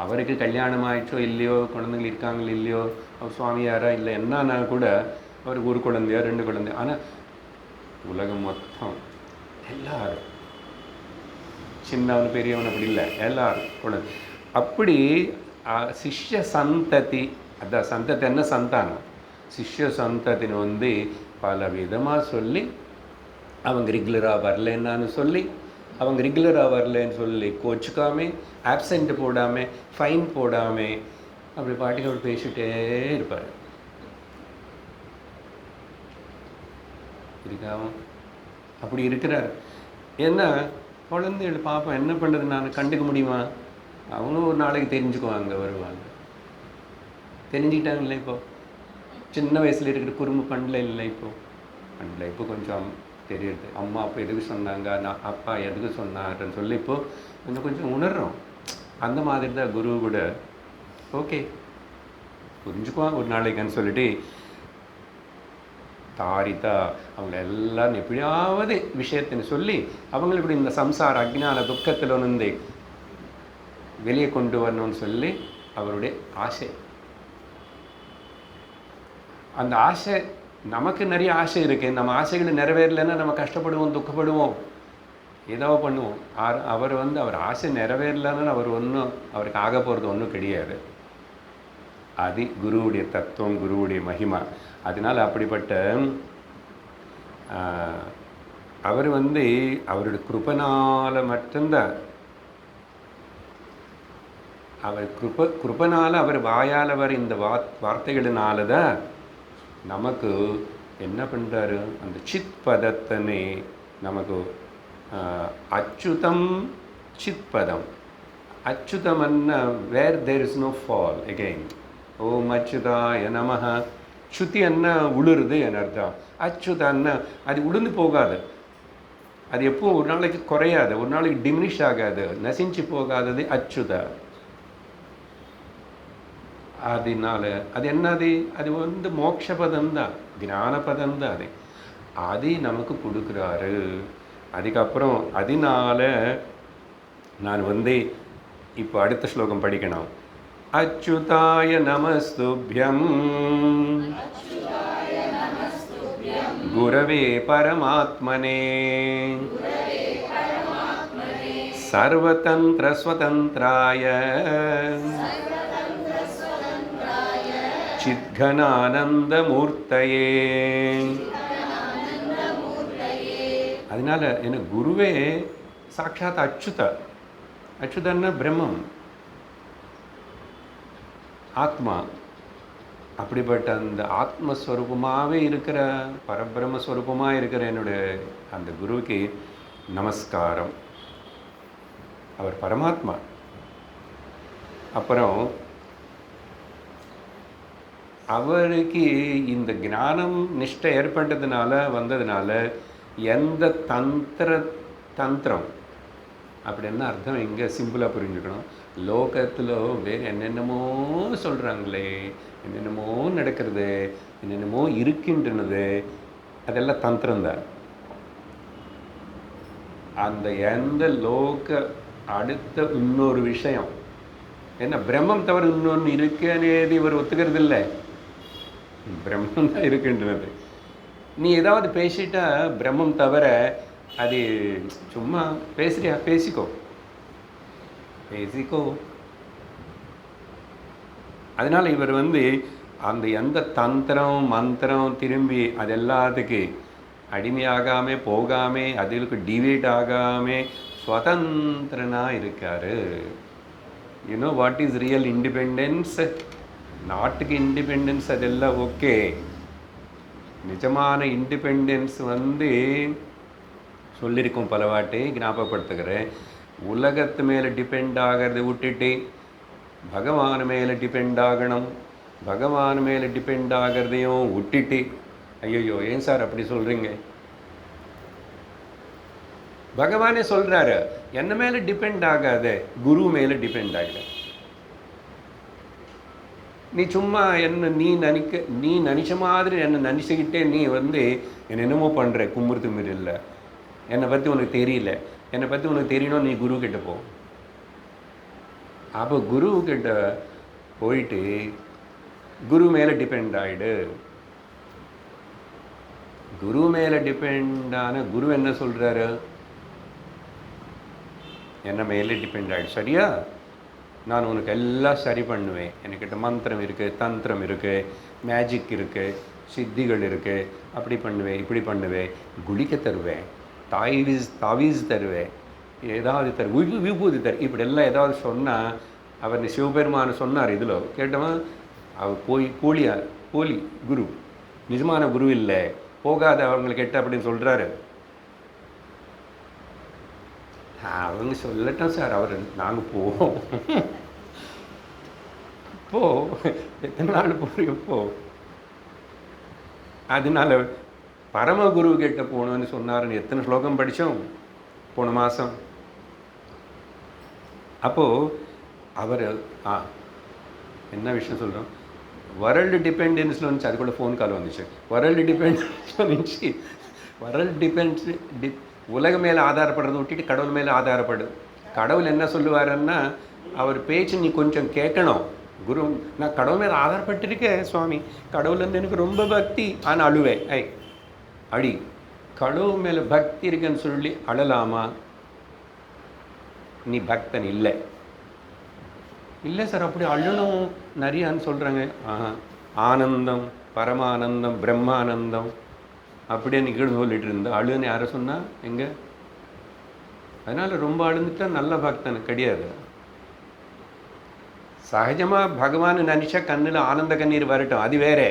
அவருக்கு கல்யாணம் ஆயிடுச்சோ இல்லையோ, குழந்தைகள் இருக்காங்களோ இல்லையோ, அவர் சுவாமியாரா இல்லை என்னன்னா கூட அவருக்கு ஒரு குழந்தையோ 2 குழந்தையோ, ஆனால் உலகம் மொத்தம் எல்லாரும் சின்னவன் பெரியவன் அப்படி இல்லை, எல்லாரும் குழந்தை. அப்படி சிஷ்ய சந்ததி, அதான் சந்ததி என்ன சந்தானம், சிஷ்ய சந்ததின்னு பல விதமாக சொல்லி அவங்க ரெகுலராக வரலன்னு சொல்லி அவங்க ரெகுலராக வரலன்னு சொல்லி கோச்சுக்காமே, ஆப்சண்ட் போடாமல், ஃபைன் போடாமல் அப்படி பாட்டுக்கு அவர் பேசிகிட்டே இருப்பார். இருக்காமல் அப்படி இருக்கிறார். ஏன்னா குழந்தைகள் பாப்பா என்ன பண்ணுறது, நான் கண்டுக்க முடியுமா? அவங்களும் ஒரு நாளைக்கு தெரிஞ்சுக்குவாங்க, வருவாங்க. தெரிஞ்சுக்கிட்டாங்கல்ல. இப்போது சின்ன வயசில் இருக்கிற குறும்பு பண்ணல இப்போ கொஞ்சம் தெரியுது. அம்மா அப்பா எதுக்கு சொன்னாங்க, நான் அப்பா எதுக்கு சொன்னார்ன்னு சொல்லி இப்போது கொஞ்சம் உணர்றோம். அந்த மாதிரி தான் குரு கூட ஓகே புரிஞ்சுக்குவான் ஒரு நாளைக்குன்னு சொல்லிட்டு தாரிதா அவங்கள எல்லாரும் எப்படியாவது விஷயத்தின்னு சொல்லி அவங்களுக்கு இந்த சம்சார அஜ்ஞான துக்கத்தில் வெளியே கொண்டு வரணும்னு சொல்லி அவருடைய ஆசை. அந்த ஆசை, நமக்கு நிறைய ஆசை இருக்குது. நம்ம ஆசைகளை நிறைவேறலைன்னா நம்ம கஷ்டப்படுவோம், துக்கப்படுவோம், ஏதோ பண்ணுவோம். அவர் அவர் ஆசை நிறைவேறலைன்னு அவருக்கு ஆக போகிறது ஒன்றும் கிடையாது. அது குருவுடைய தத்துவம், குருவுடைய மகிமா. அதனால் அப்படிப்பட்ட அவர் அவருடைய கிருபனால் மட்டும்தான், அவர் கிருபனால் அவர் வாயால் அவர் இந்த வார்த்தைகளினால தான் நமக்கு என்ன பண்ணுறாரு, அந்த சித் பதத்தனை நமக்கு அச்சுதம் சித் பதம். அச்சுதம்னா where there is no fall again. ஓம் அச்சுதாய நமஹ. சுத்தி அண்ணா உளுருது என் அர்த்தம். அச்சுதன்னா அது உளுந்து போகாது, அது எப்பவும் ஒரு நாளைக்கு குறையாது, ஒரு நாளைக்கு டிமினிஷ் ஆகாது, நசிஞ்சு போகாதது அச்சுத. அதனால அது என்னது, அது மோட்சபதம் தான், ஞானபதம் தான். அது நமக்கு கொடுக்குறாரு. அதுக்கப்புறம் அதனால நான் இப்போ அடுத்த ஸ்லோகம் படிக்கணும். அச்சுதாய நமஸ்துப்யம் குரவே பரமாத்மனே சர்வதந்திர ஸ்வதந்திராய சித்கனானந்தமூர்த்தயே. அதனால என்ன குருவே சாட்சாத் அச்சுதன்னா பிரம்மம், ஆத்மா. அப்படிப்பட்ட அந்த ஆத்மஸ்வரூபமாகவே இருக்கிற பரபிரம்மஸ்வரூபமாக இருக்கிற என்னுடைய அந்த குருவுக்கு நமஸ்காரம். அவர் பரமாத்மா. அப்புறம் அவருக்கு இந்த ஞானம் நிஷ்டை ஏற்பட்டதுனால வந்ததுனால எந்த தந்திரம் அப்படின்னா அர்த்தம் இங்கே சிம்பிளாக புரிஞ்சுக்கணும். லோகத்தில் வேறு என்னென்னமோ சொல்கிறாங்களே, என்னென்னமோ நடக்கிறது, என்னென்னமோ இருக்கின்றனது, அதெல்லாம் தந்திரம்தான். அந்த எந்த லோக அடுத்த இன்னொரு விஷயம் என்ன, பிரம்மம் தவிர இன்னொன்று இருக்குன்னு இவர் ஒத்துக்கிறது இல்லை. பிரம்மம் தான் இருக்குன்றது. நீ ஏதாவது பேசிட்டா பிரம்மம் தவிர அது சும்மா பேசுறியா, பேசிக்கோ. அதனால் இவர் அந்த எந்த தந்திரம் மந்திரம் திரும்பி அது எல்லாத்துக்கு அடிமையாகாமல் போகாமல் அதுக்கு டிவேட் ஆகாமல் சுதந்திரனாக இருக்கார். You know what is real independence? நாட்டுக்கு இண்டிபெண்டன்ஸ் அதெல்லாம் ஓகே. நிஜமான இண்டிபெண்டன்ஸ் சொல்லியிருக்கோம் பல வாட்டி, ஞாபகப்படுத்துகிறேன். உலகத்து மேலே டிபெண்ட் ஆகிறத விட்டுட்டு பகவான் மேலே டிபெண்ட் ஆகணும். பகவான் மேலே டிபெண்ட் ஆகிறதையும் விட்டுட்டு, ஐயோ ஏன் சார் அப்படி சொல்கிறீங்க? பகவானே சொல்கிறாரு, என்ன மேலே டிபெண்ட் ஆகாத, குரு மேலே டிபெண்ட் ஆகிட. நீ சும்மா என்ன நீ நினச்ச மாதிரி என்னை நினச்சிக்கிட்டே நீ என்னென்னமோ பண்ணுற கும்புறு திமிர் இல்லை. என்னை பற்றி உனக்கு தெரியல. என்னை பற்றி உனக்கு தெரியணும், நீ குரு கிட்ட போ. அப்போ குரு கிட்ட போயிட்டு குரு மேலே டிபெண்ட் ஆகிடு. குரு மேலே டிபெண்டான குரு என்ன சொல்கிறாரு? என்ன மேலே டிபெண்ட் ஆகிடு. சரியா, நான் உனக்கு எல்லாம் சரி பண்ணுவேன். என்கிட்ட மந்திரம் இருக்குது, தந்திரம் இருக்குது, மேஜிக் இருக்குது, சித்திகள் இருக்குது. அப்படி பண்ணுவேன், இப்படி பண்ணுவேன், குளிக்க தருவேன், தாவீஸ் தருவேன், ஏதாவது விபூதி இப்படி எல்லாம் ஏதாவது சொன்னால், அவர் சிவபெருமான் சொன்னார். இதில் கேட்டவன் அவர் போலி குரு, நிஜமான குரு இல்லை, போகாத அவங்களுக்கு கெட்ட அப்படின்னு சொல்கிறாரு. அவங்க சொல்லட்டும் சார், அவர் நாங்கள் போவோம். போ, எத்தனை நாள் போகிறீங்க போ. அதனால பரமகுரு கிட்ட போகணும்னு சொன்னார்னு எத்தனை ஸ்லோகம் படித்தோம் போன மாதம். அப்போது அவர் என்ன விஷயம் சொல்கிறோம், வேர்ல்டு டிபெண்டன்ஸில் வந்துச்சு. அது கூட ஃபோன் கால் வந்துச்சு. வேர்ல்டு டிபெண்டன்ஸில் வந்துச்சு. உலக மேலே ஆதாரப்படுறதை விட்டுட்டு கடவுள் மேலே ஆதாரப்படுது. கடவுள் என்ன சொல்லுவாருன்னா, அவர் பேச்சு நீ கொஞ்சம் கேட்கணும். குரு, நான் கடவுள் மேலே ஆதாரப்பட்டிருக்கேன் சுவாமி, கடவுள் எனக்கு ரொம்ப பக்தி, ஆனால் அழுவேன். அடி, கடவுள் மேலே பக்தி இருக்குன்னு சொல்லி அழலாமா? நீ பக்தன் இல்லை. இல்லை சார் அப்படி அழணும் நிறையான்னு சொல்கிறாங்க. ஆனந்தம், பரமானந்தம், பிரம்மானந்தம் அப்படியே நிகழ்வு சொல்லிட்டு இருந்தா அழுன்னு யாரை சொன்னால் எங்கே? அதனால் ரொம்ப அழுந்துட்டா நல்ல பக்தன் கிடையாது. சகஜமாக பகவான் நினச்சா கண்ணில் ஆனந்த கண்ணீர் வரட்டும், அது வேறே.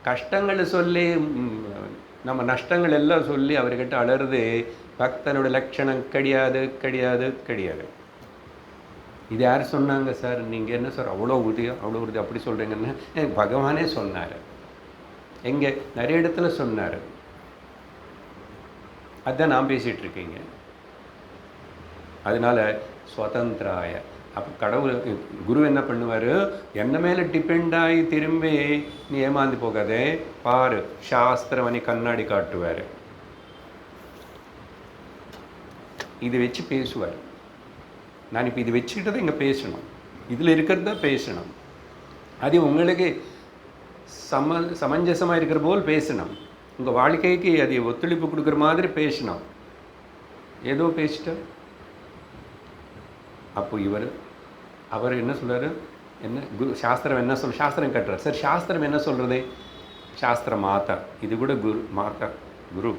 கஷ்டங்களை சொல்லி நம்ம நஷ்டங்கள் எல்லாம் சொல்லி அவர்கிட்ட அலறது பக்தனோட லட்சணம் கிடையாது கிடையாது கிடையாது. இது யார் சொன்னாங்க சார்? நீங்கள் என்ன சார் அவ்வளோ உறுதி அப்படி சொல்கிறீங்கன்னு பகவானே சொன்னார். எங்கே? நிறைய இடத்துல சொன்னார். அதுதான் நான் பேசிகிட்டு இருக்கீங்க. அதனால் சுதந்திராய. அப்போ கடவுள் குரு என்ன பண்ணுவார்? என்ன மேலே டிபெண்ட் ஆகி திரும்பி நீ ஏமாந்து போகாதே பாரு, சாஸ்திரம் கண்ணாடி காட்டுவார். இது வச்சு பேசுவார். நான் இப்போ இது வச்சுக்கிட்டதை இங்கே பேசணும், இதில் இருக்கிறது தான் பேசணும். அது உங்களுக்கு சமஞ்சசமாக இருக்கிற போல் பேசணும். உங்கள் வாழ்க்கைக்கு அது ஒத்துழைப்பு கொடுக்குற மாதிரி பேசணும். ஏதோ பேசிட்டார். அப்போ அவர் என்ன சொல்கிறார்? என்ன குரு சாஸ்திரம் என்ன சாஸ்திரம் கட்டுறார். சார் சாஸ்திரம் என்ன சொல்கிறது? சாஸ்திர மாதா, இது கூட குரு மாதா குரு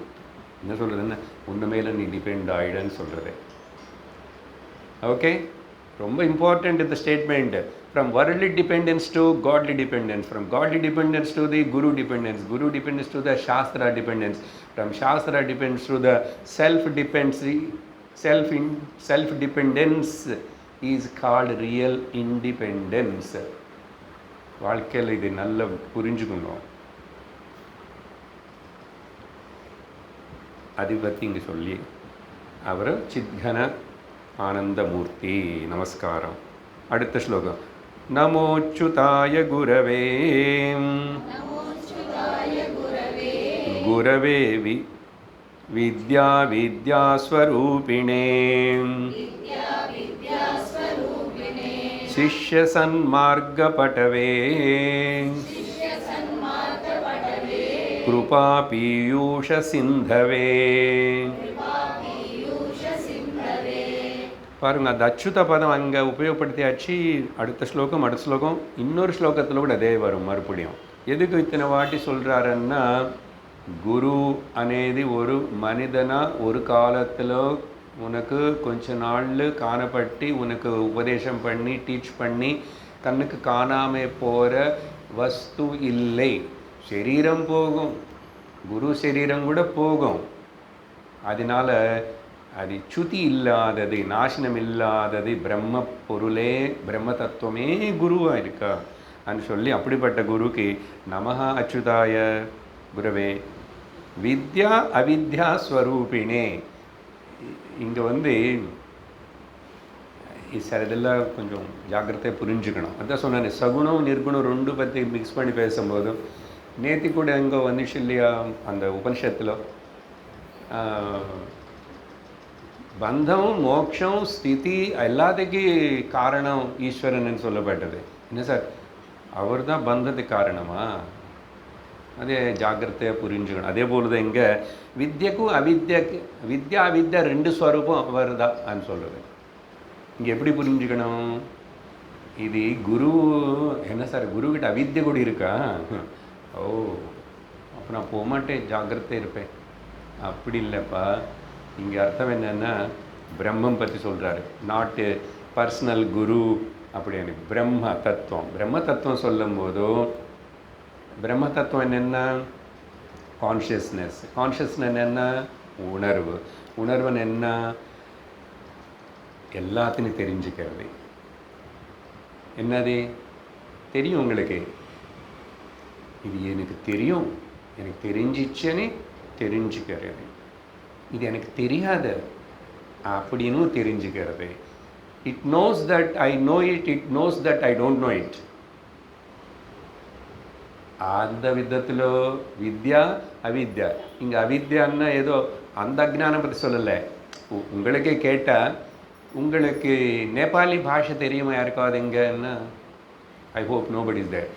என்ன சொல்கிறது? என்ன உன்ன மேலே நீ டிபெண்ட் ஆகிடுன்னு சொல்கிறது. ஓகே, ரொம்ப இம்பார்ட்டண்ட் இந்த statement. From worldly dependence to godly dependence, from godly dependence to the guru dependence to the shastra dependence, from shastra dependence to the self dependence is called real independence. வாழ்க்கையில் இது நல்லா புரிஞ்சுக்கணும். அதை பற்றி இங்கே சொல்லி அவர் சித்கன ஆனந்தமூர்த்தி. நமஸ்காரம். அடுத்த ஸ்லோகம். நமோச்சுதாய குரவே குரவே வித்யாஸ்வரூபிணே शिष्य सन्मार्ग पटवे कृपा पीयूष सिंधवे. பாருங்க, அந்த அச்சுத பதம் அங்கே உபயோகப்படுத்தியாச்சு. அடுத்த ஸ்லோகம் இன்னொரு ஸ்லோகத்தில் கூட அதே வரும் மறுபடியும். எதுக்கு இத்தனை வாட்டி சொல்கிறாருன்னா, குரு అనేది ஒரு மனிதனா ஒரு காலத்தில் உனக்கு கொஞ்ச நாள் காணப்பட்டு உனக்கு உபதேசம் பண்ணி டீச் பண்ணி கண்ணுக்கு காணாமல் போகிற வஸ்து இல்லை. சரீரம் போகும், குரு சரீரம் கூட போகும். அதனால் அது சுதி இல்லாதது, நாசனம் இல்லாதது பிரம்ம பொருளே, பிரம்ம தத்துவமே குருவாக இருக்கா அப்படின்னு சொல்லி, அப்படிப்பட்ட குருக்கு நமஹ அச்சுதாய குரவே வித்யா அவித்யா ஸ்வரூபிணே. இங்கே சார் இதெல்லாம் கொஞ்சம் ஜாக்கிரதையாக புரிஞ்சுக்கணும். அதான் சொன்னேன், சகுணம் நிர்குணம் ரெண்டு பற்றி மிக்ஸ் பண்ணி பேசும்போது நேற்று கூட எங்கே வந்துச்சு இல்லையா, அந்த உபனிஷத்தில் பந்தம் மோட்சம் ஸ்திதி எல்லாத்துக்கும் காரணம் ஈஸ்வரன் சொல்லப்பட்டது. என்ன சார், அவர் தான் பந்தத்துக்கு காரணமா? அதே ஜாக்கிரதையாக புரிஞ்சுக்கணும். அதே போல் தான் இங்கே வித்யக்கும் அவித்யக்கு, வித்யா அவித்யா ரெண்டு ஸ்வரூபம் அவர் தான் சொல்லுது. இங்கே எப்படி புரிஞ்சுக்கணும்? இது குரு என்ன சார், குருக்கிட்ட அவித்யை கூட இருக்கா? ஓ, அப்போ நான் போகமாட்டேன், ஜாக்கிரதை இருப்பேன். அப்படி இல்லைப்பா. இங்கே அர்த்தம் என்னென்னா, பிரம்மம் பற்றி சொல்கிறாரு, நாட்டு பர்சனல் குரு அப்படின்னு. பிரம்ம தத்துவம் சொல்லும் போதும் பிரம்ம தத்துவம் என்னென்ன? கான்ஷியஸ்னஸ் என்ன? உணர்வு என்ன? எல்லாத்தையும் தெரிஞ்சுக்கிறது. என்னது தெரியும் உங்களுக்கு? இது எனக்கு தெரியும், எனக்கு தெரிஞ்சிச்சேன்னு தெரிஞ்சுக்கிறது. இது எனக்கு தெரியாது அப்படின்னு தெரிஞ்சுக்கிறது. It knows that I know it, it knows that I don't know it. அந்த விதத்தில் வித்யா அவித்யா. இங்கே அவித்யான்னா ஏதோ அந்த அஜ்ஞானம் பற்றி சொல்லலை. உங்களுக்கே கேட்டால், உங்களுக்கு நேபாளி பாஷை தெரியுமா யாருக்காவது எங்கன்னா? I hope nobody is there.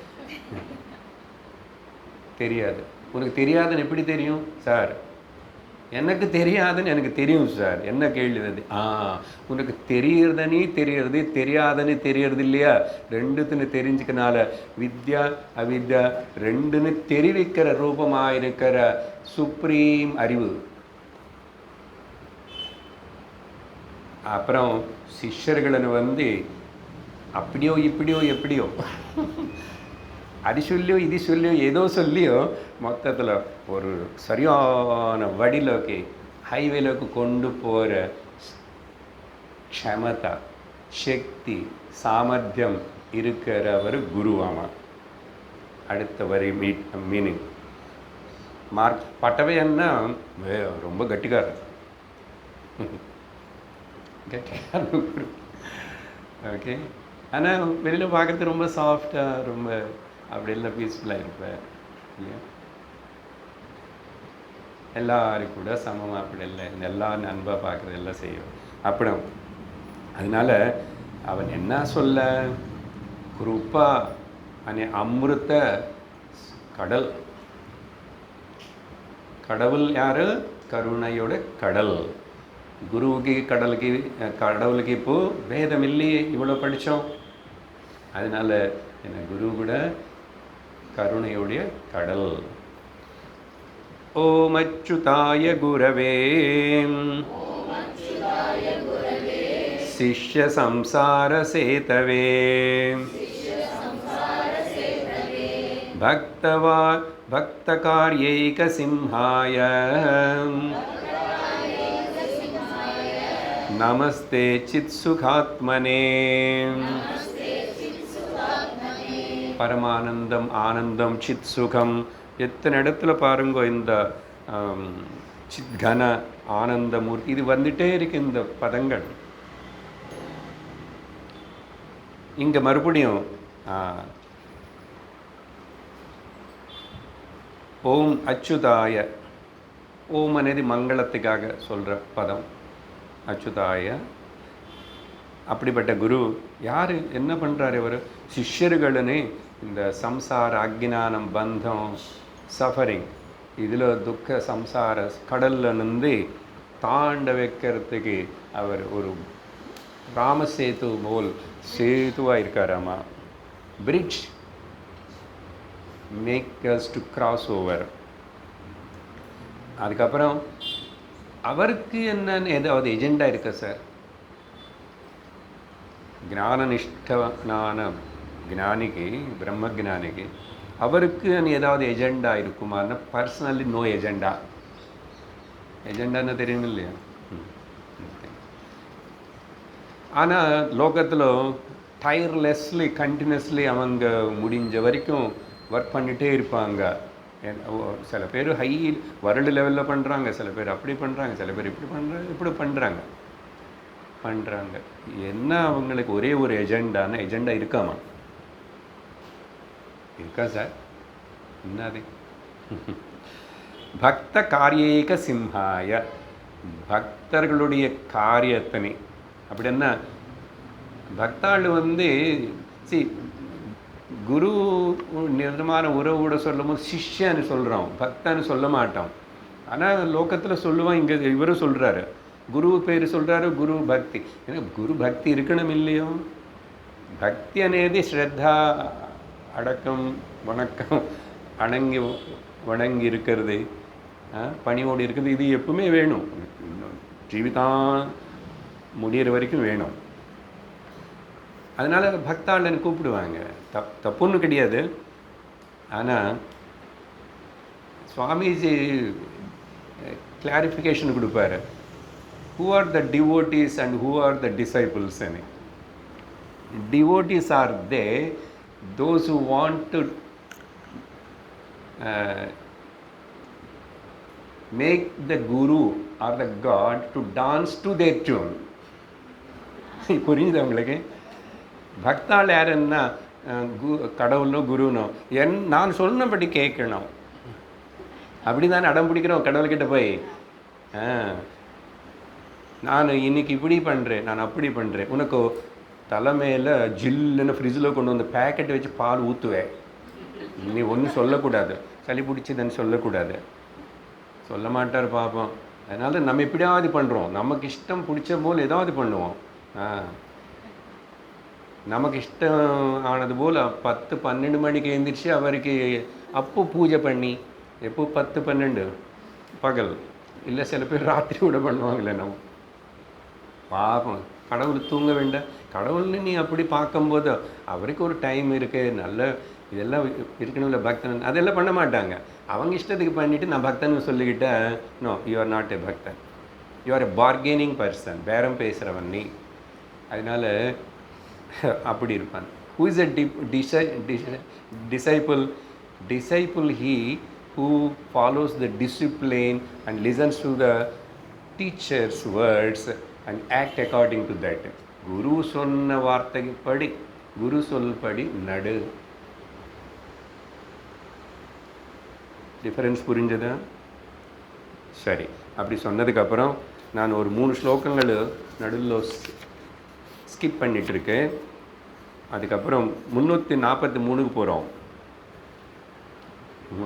தெரியாது. உனக்கு தெரியாதுன்னு எப்படி தெரியும் சார்? எனக்கு தெரியாதுன்னு எனக்கு தெரியும் சார். என்ன கேள்வி அது? உனக்கு தெரியறதுன்னு தெரியறது இல்லையா? ரெண்டுத்துன்னு தெரிஞ்சுக்கனால வித்யா அவித்யா ரெண்டுன்னு தெரிவிக்கிற ரூபமாக இருக்கிற சுப்ரீம் அறிவு. அப்புறம் சிஷ்யர்களை அப்படியோ இப்படியோ எப்படியோ அது சொல்லியோ இது சொல்லியோ ஏதோ சொல்லியோ மொத்தத்தில் ஒரு சரியான வழியிலோக்கி ஹைவேலோக்கு கொண்டு போகிற க்ஷமதா சக்தி சாமர்த்தியம் இருக்கிறவர் குருவாமா. அடுத்த வரி மீனிங் பட்டவைன்னா ரொம்ப கட்டிக்காரர். ஓகே. ஆனால் வெளியில் பார்க்குறது ரொம்ப சாஃப்டாக, ரொம்ப அப்படியெல்லாம் பீஸ்ஃபுல்லாக இருப்பேன் இல்லையா? எல்லாரும் கூட சமமாக அப்படி இல்லை, எல்லா நண்பாக பார்க்குறது எல்லாம் செய்யும் அப்படி. அதனால அவன் என்ன சொல்ல, கிருபா அனே அமிர்த கடல். கடவுள் யார்? கருணையோட கடல். குருவுக்கு கடவுளுக்கு இப்போது பேதம் இல்லையே, இவ்வளோ படித்தோம். அதனால என்ன, குரு கூட கருணையோடைய கடல். ஓம் அச்சுதாய குரவே சிஷ்ய சம்சார சேதவே பக்த கார்யைக சிம்ஹாய நமஸ்தே சித் சுகாத்மனே. பரமானந்தம், ஆனந்தம், சித் சுகம். எத்தனை இடத்துல பாருங்க இந்த சித்கன ஆனந்தமூர்த்தி இது வந்துட்டே இருக்கு இந்த பதங்கள். இங்கே மறுபடியும் ஓம் அச்சுதாய. ஓம் అనేది మంగళத்துக்காக சொல்கிற பதம். அச்சுதாய அப்படிப்பட்ட குரு யார் என்ன பண்ணுறாரு? இவர் சிஷ்யர்களே இந்த சம்சார அஜ்ஞானம் பந்தம் சஃபரிங் இதில் துக்க சம்சார கடலில் நின்று தாண்ட வைக்கிறதுக்கு அவர் ஒரு ராமசேது போல் சேதுவாக இருக்காராமா. Bridge make us to cross over. அதுக்கப்புறம் அவருக்கு என்னன்னு ஏதாவது எஜெண்டா இருக்கா சார்? ஞானனிஷ்டனான ஞானிக்கு பிரம்மஜானிக்கு அவருக்கு ஏதாவது எஜெண்டா இருக்குமான்னா பர்சனலி நோ எஜெண்டா. எஜெண்டான்னு தெரியும் இல்லையா? ஆனால் லோகத்தில் டயர்லெஸ்லி கண்டினியூஸ்லி அவங்க முடிஞ்ச வரைக்கும் ஒர்க் பண்ணிகிட்டே இருப்பாங்க. சில பேர் ஹை வேர்ல்டு லெவலில் பண்ணுறாங்க, சில பேர் அப்படி பண்ணுறாங்க, சில பேர் இப்படி பண்ணுறாங்க. என்ன அவங்களுக்கு ஒரே ஒரு எஜெண்டா இருக்காமா? இருக்கா சார்? என்னது? பக்த காரியேக சிம்ஹாய, பக்தர்களுடைய காரியத்தனை. அப்படின்னா பக்தாள் குரு நிர்மான உறவோட சொல்லும் போது சிஷ்யன்னு சொல்கிறோம், பக்தன்னு சொல்ல மாட்டோம். ஆனால் லோகத்தில் சொல்லுவோம். இங்கே இவரும் சொல்கிறாரு, குரு பேர் சொல்கிறாரு, குரு பக்தி. ஏன்னா குரு பக்தி இருக்கணும் இல்லையோ? பக்தி అనేది ஸ்ரத்தா அடக்கம் வணக்கம் வணங்கி இருக்கிறது, பணியோடு இருக்கிறது. இது எப்பவுமே வேணும், ஜீவிதான் முடிகிற வரைக்கும் வேணும். அதனால் பக்தாளன்னு கூப்பிடுவாங்க, தப்புன்னு கிடையாது. ஆனால் சுவாமிஜி கிளாரிஃபிகேஷன் கொடுப்பாரு, who are the devotees and who are the disciples. Devotees are those who want to make the guru or the god to dance to their tune. புரியுது உங்களுக்கு? பக்தாள் யாருன்னா கடவுளோ குருனோ நான் சொன்னபடி கேட்கணும். அப்படி தான் அடம் பிடிக்கிறோம் கடவுள்கிட்ட போய். நான் இன்னைக்கு இப்படி பண்ணுறேன், நான் அப்படி பண்ணுறேன். உனக்கு தலைமையில் ஜில்லுன்னு ஃப்ரிட்ஜில் கொண்டு வந்து பேக்கெட் வச்சு பால் ஊற்றுவேன். நீ ஒன்றும் சொல்லக்கூடாது, சளி பிடிச்சதுன்னு சொல்லக்கூடாது. சொல்ல மாட்டார் பாப்போம். அதனால் நம்ம எப்படியாவது பண்ணுறோம், நமக்கு இஷ்டம் பிடிச்ச போல் ஏதாவது பண்ணுவோம். நமக்கு இஷ்டம் ஆனது போல் 10-12 மணிக்கு எழுந்திரிச்சு அவருக்கு அப்போ பூஜை பண்ணி, எப்போ 10-12 பகல் இல்லை, சில பேர் ராத்திரி கூட பண்ணுவாங்களே. நம்ம பாப்போம், கடவுள் தூங்க வேண்டாம். கடவுள்னு நீ அப்படி பார்க்கும்போது அவருக்கு ஒரு டைம் இருக்குது, நல்ல இதெல்லாம் இருக்கணும்ல. பக்தன் அதெல்லாம் பண்ண மாட்டாங்க. அவங்க இஷ்டத்துக்கு பண்ணிவிட்டு நான் பக்தன் சொல்லிக்கிட்டேன். No, you are not a பக்தன், you are a bargaining person. பேரம் பேசுகிறவன் நீ. அதனால் அப்படி இருப்பான். Who is a disciple? Disciple he who follows the discipline and listens to the teacher's words and act according to that. குரு சொன்ன வார்த்தைக்கு படி, குரு சொல்படி நடு. டிஃபரன்ஸ் புரிஞ்சதா? சரி, அப்படி சொன்னதுக்கப்புறம் நான் ஒரு 3 ஸ்லோகங்கள் நடுவில் ஸ்கிப் பண்ணிகிட்ருக்கேன். அதுக்கப்புறம் 343க்கு போகிறோம்.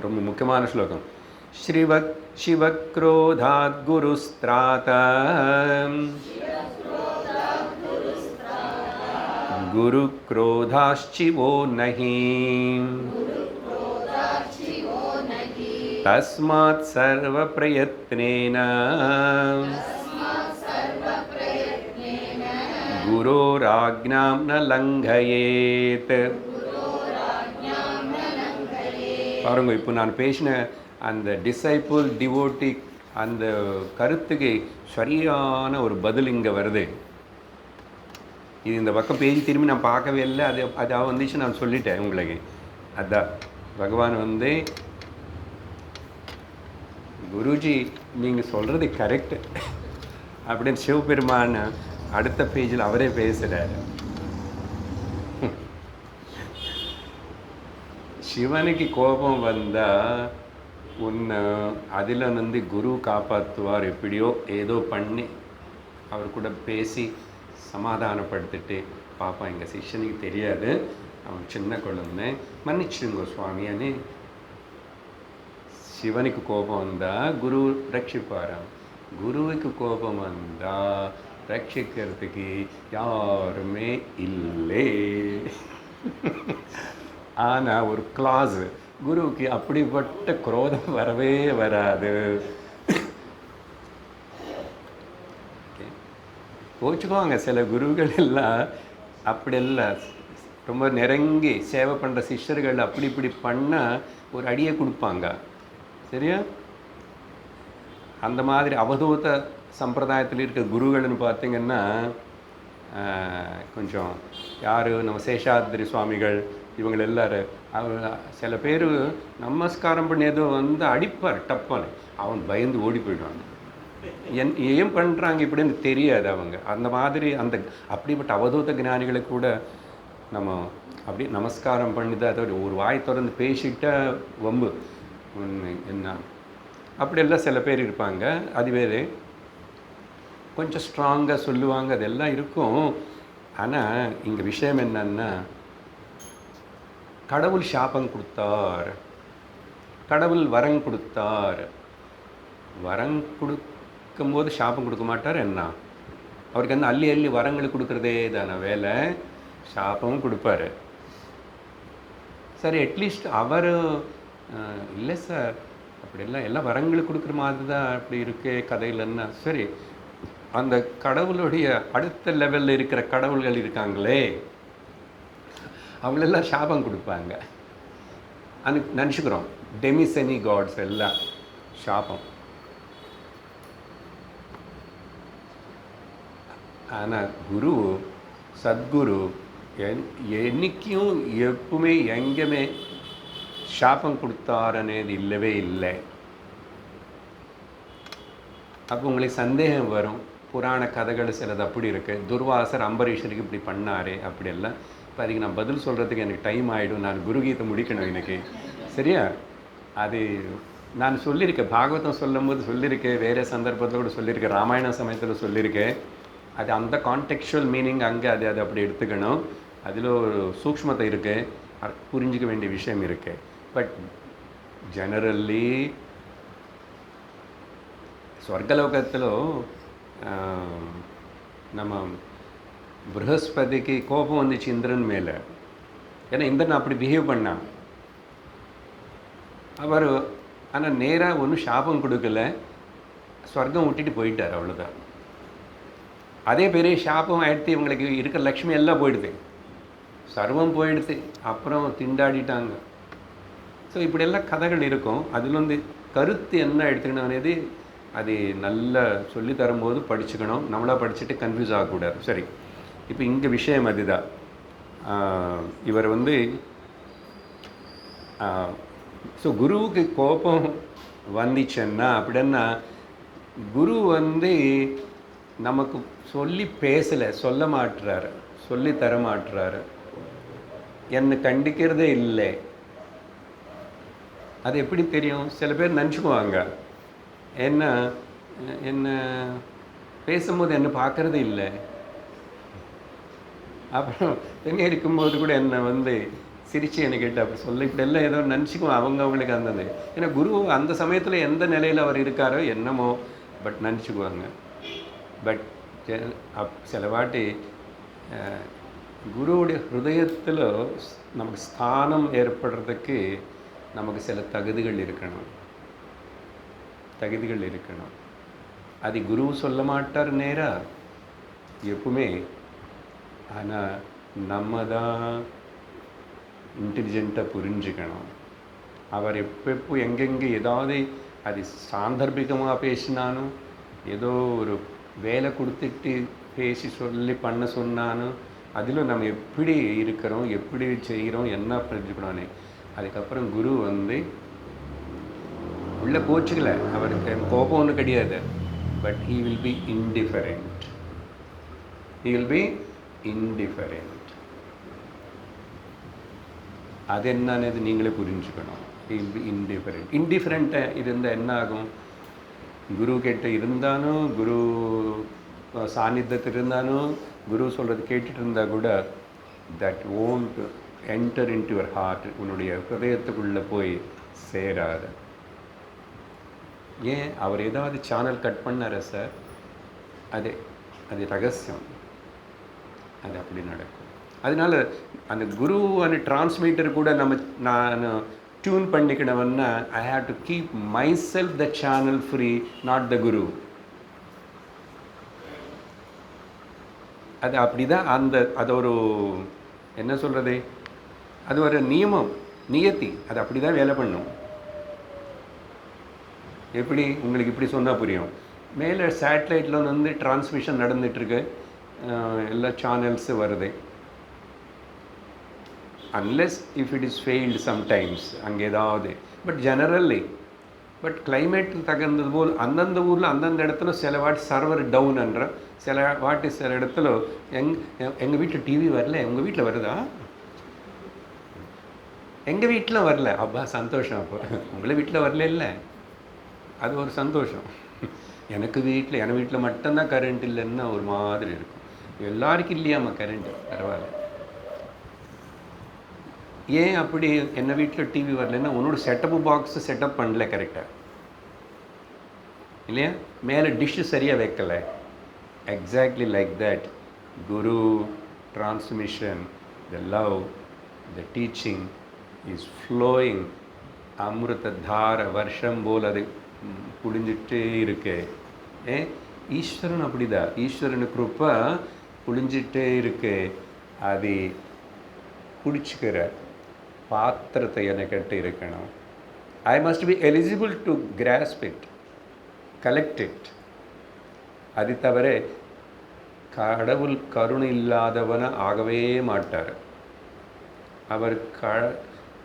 ரொம்ப முக்கியமான ஸ்லோகம். சிவக்ரோதாத் குருஸ்த்ராத குரு க்ரோதாச்சிவோ நஹி தஸ்மாத் சர்வ பிரயத்னேன குரோராக்ஞாம் ந லங்கயேத். பாருங்க, இப்போ நான் பேசின அந்த டிசைபிள் டிவோட்டி அந்த கருத்துக்கு சரியான ஒரு பதில் இங்கே வருது. இது இந்த பக்கம் பேஜ் திரும்பி நான் பார்க்கவே இல்லை. அது வந்துச்சு, நான் சொல்லிட்டேன் உங்களுக்கு. அதான் பகவான் குருஜி நீங்கள் சொல்கிறது கரெக்டு அப்படின்னு சிவபெருமான் அடுத்த பேஜில் அவரே பேசுகிறார். சிவனுக்கு கோபம் வந்தால் அதில் குரு காப்பாற்றுவார். எப்படியோ ஏதோ பண்ணி அவர் கூட பேசி சமாதானப்படுத்திட்டு, பாப்பா எங்கள் சிஷ்யனுக்கு தெரியாது, அவன் சின்ன குழந்தை, மன்னிச்சிடுங்கோ சுவாமி అని. சிவனுக்கு கோபம் வந்தால் குரு ரட்சிப்பாராம். குருவுக்கு கோபம் வந்தால் ரட்சிக்கிறதுக்கு யாருமே இல்லை. ஆனால் ஒரு கிளாஸ், குருவுக்கு அப்படிப்பட்ட குரோதம் வரவே வராது. கோச்சுக்குவாங்க சில குருகள் எல்லாம், அப்படியெல்லாம் ரொம்ப நெருங்கி சேவை பண்ணுற சிஷ்யர்கள் அப்படி இப்படி பண்ணால் ஒரு அடியை கொடுப்பாங்க. சரியா? அந்த மாதிரி அவதூத சம்பிரதாயத்தில் இருக்க குருகள்னு பார்த்திங்கன்னா கொஞ்சம் யார், நம்ம சேஷாத்ரி சுவாமிகள் இவங்க எல்லாரும், அவர் சில பேர் நமஸ்காரம் பண்ணியதும் வந்து அடிப்பார் டப்பான்னு, அவன் பயந்து ஓடி போயிடுவாங்க. ஏன் பண்ணுறாங்க இப்படின்னு தெரியாது அவங்க. அந்த மாதிரி அந்த அப்படிப்பட்ட அவதூத ஞானிகளை கூட நம்ம அப்படி நமஸ்காரம் பண்ணிது, அதோட ஒரு வாய் திறந்து பேசிட்டா வம்பு என்ன, அப்படியெல்லாம் சில பேர் இருப்பாங்க. அது வேறு கொஞ்சம் ஸ்ட்ராங்காக சொல்லுவாங்க, அதெல்லாம் இருக்கும். ஆனால் இங்கே விஷயம் என்னன்னா, கடவுள் சாபம் கொடுத்தார், கடவுள் வரம் கொடுத்தார். வரம் கொடுக்கும்போது சாபம் கொடுக்க மாட்டார் என்ன? அவருக்கு வந்து அள்ளி அள்ளி வரங்களுக்கு கொடுக்குறதே தானே வேலை. சாபமும் கொடுப்பாரு. சரி, அட்லீஸ்ட் அவர் இல்லை சார் அப்படியெல்லாம் எல்லாம் வரங்களுக்கு கொடுக்குற மாதிரி தான் அப்படி இருக்கே கதையிலன்னா, சரி அந்த கடவுளுடைய அடுத்த லெவலில் இருக்கிற கடவுள்கள் இருக்காங்களே, அவங்களெல்லாம் சாபம் கொடுப்பாங்க. நினச்சிக்கிறோம் டெமிசெனி காட்ஸ் எல்லாம் சாபம். ஆனால் குரு, சத்குரு என்னைக்கும் எப்பவுமே எங்கேயுமே சாபம் கொடுத்தார் అనేది இல்லவே இல்லை. அப்போ உங்களுக்கு சந்தேகம் வரும், புராண கதைகள் சிலது அப்படி இருக்குது, துர்வாசர் அம்பரீஷருக்கு இப்படி பண்ணாரே அப்படியெல்லாம். இப்போ அதுக்கு நான் பதில் சொல்கிறதுக்கு எனக்கு டைம் ஆகிடும், நான் குருகீதை முடிக்கணும் எனக்கு. சரியா? அது நான் சொல்லியிருக்கேன், பாகவதம் சொல்லும் போது சொல்லியிருக்கேன், வேறு சந்தர்ப்பத்தில் கூட சொல்லியிருக்கேன், ராமாயண சமயத்தில் சொல்லியிருக்கேன். அது அந்த கான்டெக்சுவல் மீனிங் அங்கே அது அப்படி எடுத்துக்கணும். அதில் ஒரு சூக்ஷ்மத்தை இருக்குது, புரிஞ்சிக்க வேண்டிய விஷயம் இருக்குது. பட் ஜெனரல்லி స్వర్గలోకత్తులో நம்ம బృహస్పతికి கோபம் வந்துச்சு இந்திரன் மேலே. ஏன்னா இந்திரன் அப்படி பிஹேவ் பண்ணான். அவர் ஆனால் நேராக ஒன்றும் சாபம் கொடுக்கல, ஸ்வர்க்கம் விட்டுட்டு போயிட்டார், அவ்வளோதான். அதே பெரிய சாபம் ஆயிடுத்து, இவங்களுக்கு இருக்கிற லக்ஷ்மி எல்லாம் போயிடுது, சர்வம் போயிடுது, அப்புறம் திண்டாடிட்டாங்க. ஸோ இப்படியெல்லாம் கதைகள் இருக்கும். அதில் வந்து கருத்து என்ன எடுத்துக்கணும் అనేది அது நல்லா சொல்லி தரும்போது படிச்சுக்கணும். நம்மளாக படிச்சுட்டு கன்ஃபியூஸ் ஆகக்கூடாது. சரி, இப்போ இங்கே விஷயம் அதுதான். இவர் வந்து ஸோ குருவுக்கு கோபம் வந்துச்சுன்னா அப்படின்னா, குரு வந்து நமக்கு சொல்லி பேசலை, சொல்ல மாட்டுறாரு, சொல்லி தர மாட்டுறாரு, என்னை கண்டிக்கிறதே இல்லை. அது எப்படி தெரியும்? சில பேர் நினச்சிக்குவாங்க, என்ன பேசும்போது என்னை பார்க்குறது இல்லை, அப்புறம் தனியாக இருக்கும்போது கூட என்னை வந்து சிரித்து என்னை கேட்டு அப்படி சொல்ல, இப்படி எல்லாம் ஏதோ நினச்சிக்குவோம் அவங்களுக்கு. அந்த ஏன்னா குரு அந்த சமயத்தில் எந்த நிலையில் அவர் இருக்காரோ என்னமோ, பட் நினச்சிக்குவாங்க. பட் சில வாட்டி குருவுடைய ஹிருதயத்தில் நமக்கு ஸ்தானம் ஏற்படுறதுக்கு நமக்கு சில தகுதிகள் இருக்கணும். அது குரு சொல்ல மாட்டார் நேராக எப்பவுமே. ஆனால் நம்ம தான் இன்டெலிஜென்ட்டாக புரிஞ்சுக்கணும். அவர் எப்போ எங்கெங்கே ஏதாவது அது சாந்தர்பிகமாக பேசினாலும், ஏதோ ஒரு வேலை கொடுத்துட்டு பேசி சொல்லி பண்ண சொன்னாலும், அதில் நம்ம எப்படி இருக்கிறோம், எப்படி செய்கிறோம், என்ன புரிஞ்சுக்கணும்னு. அதுக்கப்புறம் குரு வந்து உள்ளே போச்சுக்கல, அவருக்கு கோபம் ஒன்றும் கிடையாது, but he will be indifferent. அது என்னன்னு நீங்களே புரிஞ்சுக்கணும். ஹீ வில் பி இன்டிஃபரெண்ட்டாக இருந்தால் என்ன ஆகும்? குரு கிட்ட இருந்தாலும், குரு சாநித்தியத்தில் இருந்தாலும், குரு சொல்கிறது கேட்டுட்டு இருந்தால் கூட that won't enter into your heart, உன்னுடைய ஹிருதயத்துக்குள்ளே போய் சேராது. ஏன் அவர் ஏதாவது சேனல் கட் பண்ணாரா சார்? அது ரகசியம், அது அப்படி நடக்கும். அதனால அந்த குரு அந்த டிரான்ஸ்மிட்டர் கூட நான் டியூன் பண்ணிக்கினவன்னா I have to keep my self the channel free, not the guru. அது அப்படி தான். அது ஒரு என்ன சொல்கிறது, அது ஒரு நியமம், நியத்தி. அது அப்படி தான் வேலை பண்ணும். எப்படி உங்களுக்கு இப்படி சொன்னால் புரியும். மேலே சேட்டலைட்டில் வந்து டிரான்ஸ்மிஷன் நடந்துகிட்ருக்கு, எல்லா சேனல்ஸு வருது. Unless if it is failed sometimes அங்கே ஏதாவது, பட் ஜெனரல்லி கிளைமேட் தகுந்தது போல் அந்தந்த ஊரில் அந்தந்த இடத்துல சில வாட்டி சர்வர் டவுன் என்ற, சில வாட்டி சில இடத்துல எங்கள் வீட்டில் டிவி வரல, உங்கள் வீட்டில் வருதா? எங்கள் வீட்டில் வரல, அப்பா சந்தோஷம். அப்போ உங்களை வீட்டில் வரல இல்லை, அது ஒரு சந்தோஷம். என் வீட்டில் மட்டும்தான் கரண்ட் இல்லைன்னா ஒரு மாதிரி இருக்கும். எல்லாருக்கும் இல்லையாம்மா கரண்ட்டு, பரவாயில்ல. ஏன் அப்படி என்ன வீட்டில் டிவி வரலன்னா உன்னோட செட்டப்பு பாக்ஸ் செட்டப் பண்ணல கரெக்டாக இல்லையா, மேலே டிஷ்ஷு சரியாக வைக்கலை. Exactly like that Guru transmission, the love, the teaching is flowing. அமிர்த தார வருஷம் போல் அது புழிஞ்சிட்டே இருக்கு. ஈஸ்வரன் அப்படிதான், ஈஸ்வரனு கிருப்பை புழிஞ்சிட்டே இருக்கு. அது பிடிச்சிக்கிற பாத்திரத்தை எனக்கிட்ட இருக்கணும். I must be eligible to grass it, collect it. அது தவிர கடவுள் கருணை இல்லாதவனை ஆகவே மாட்டார். அவர்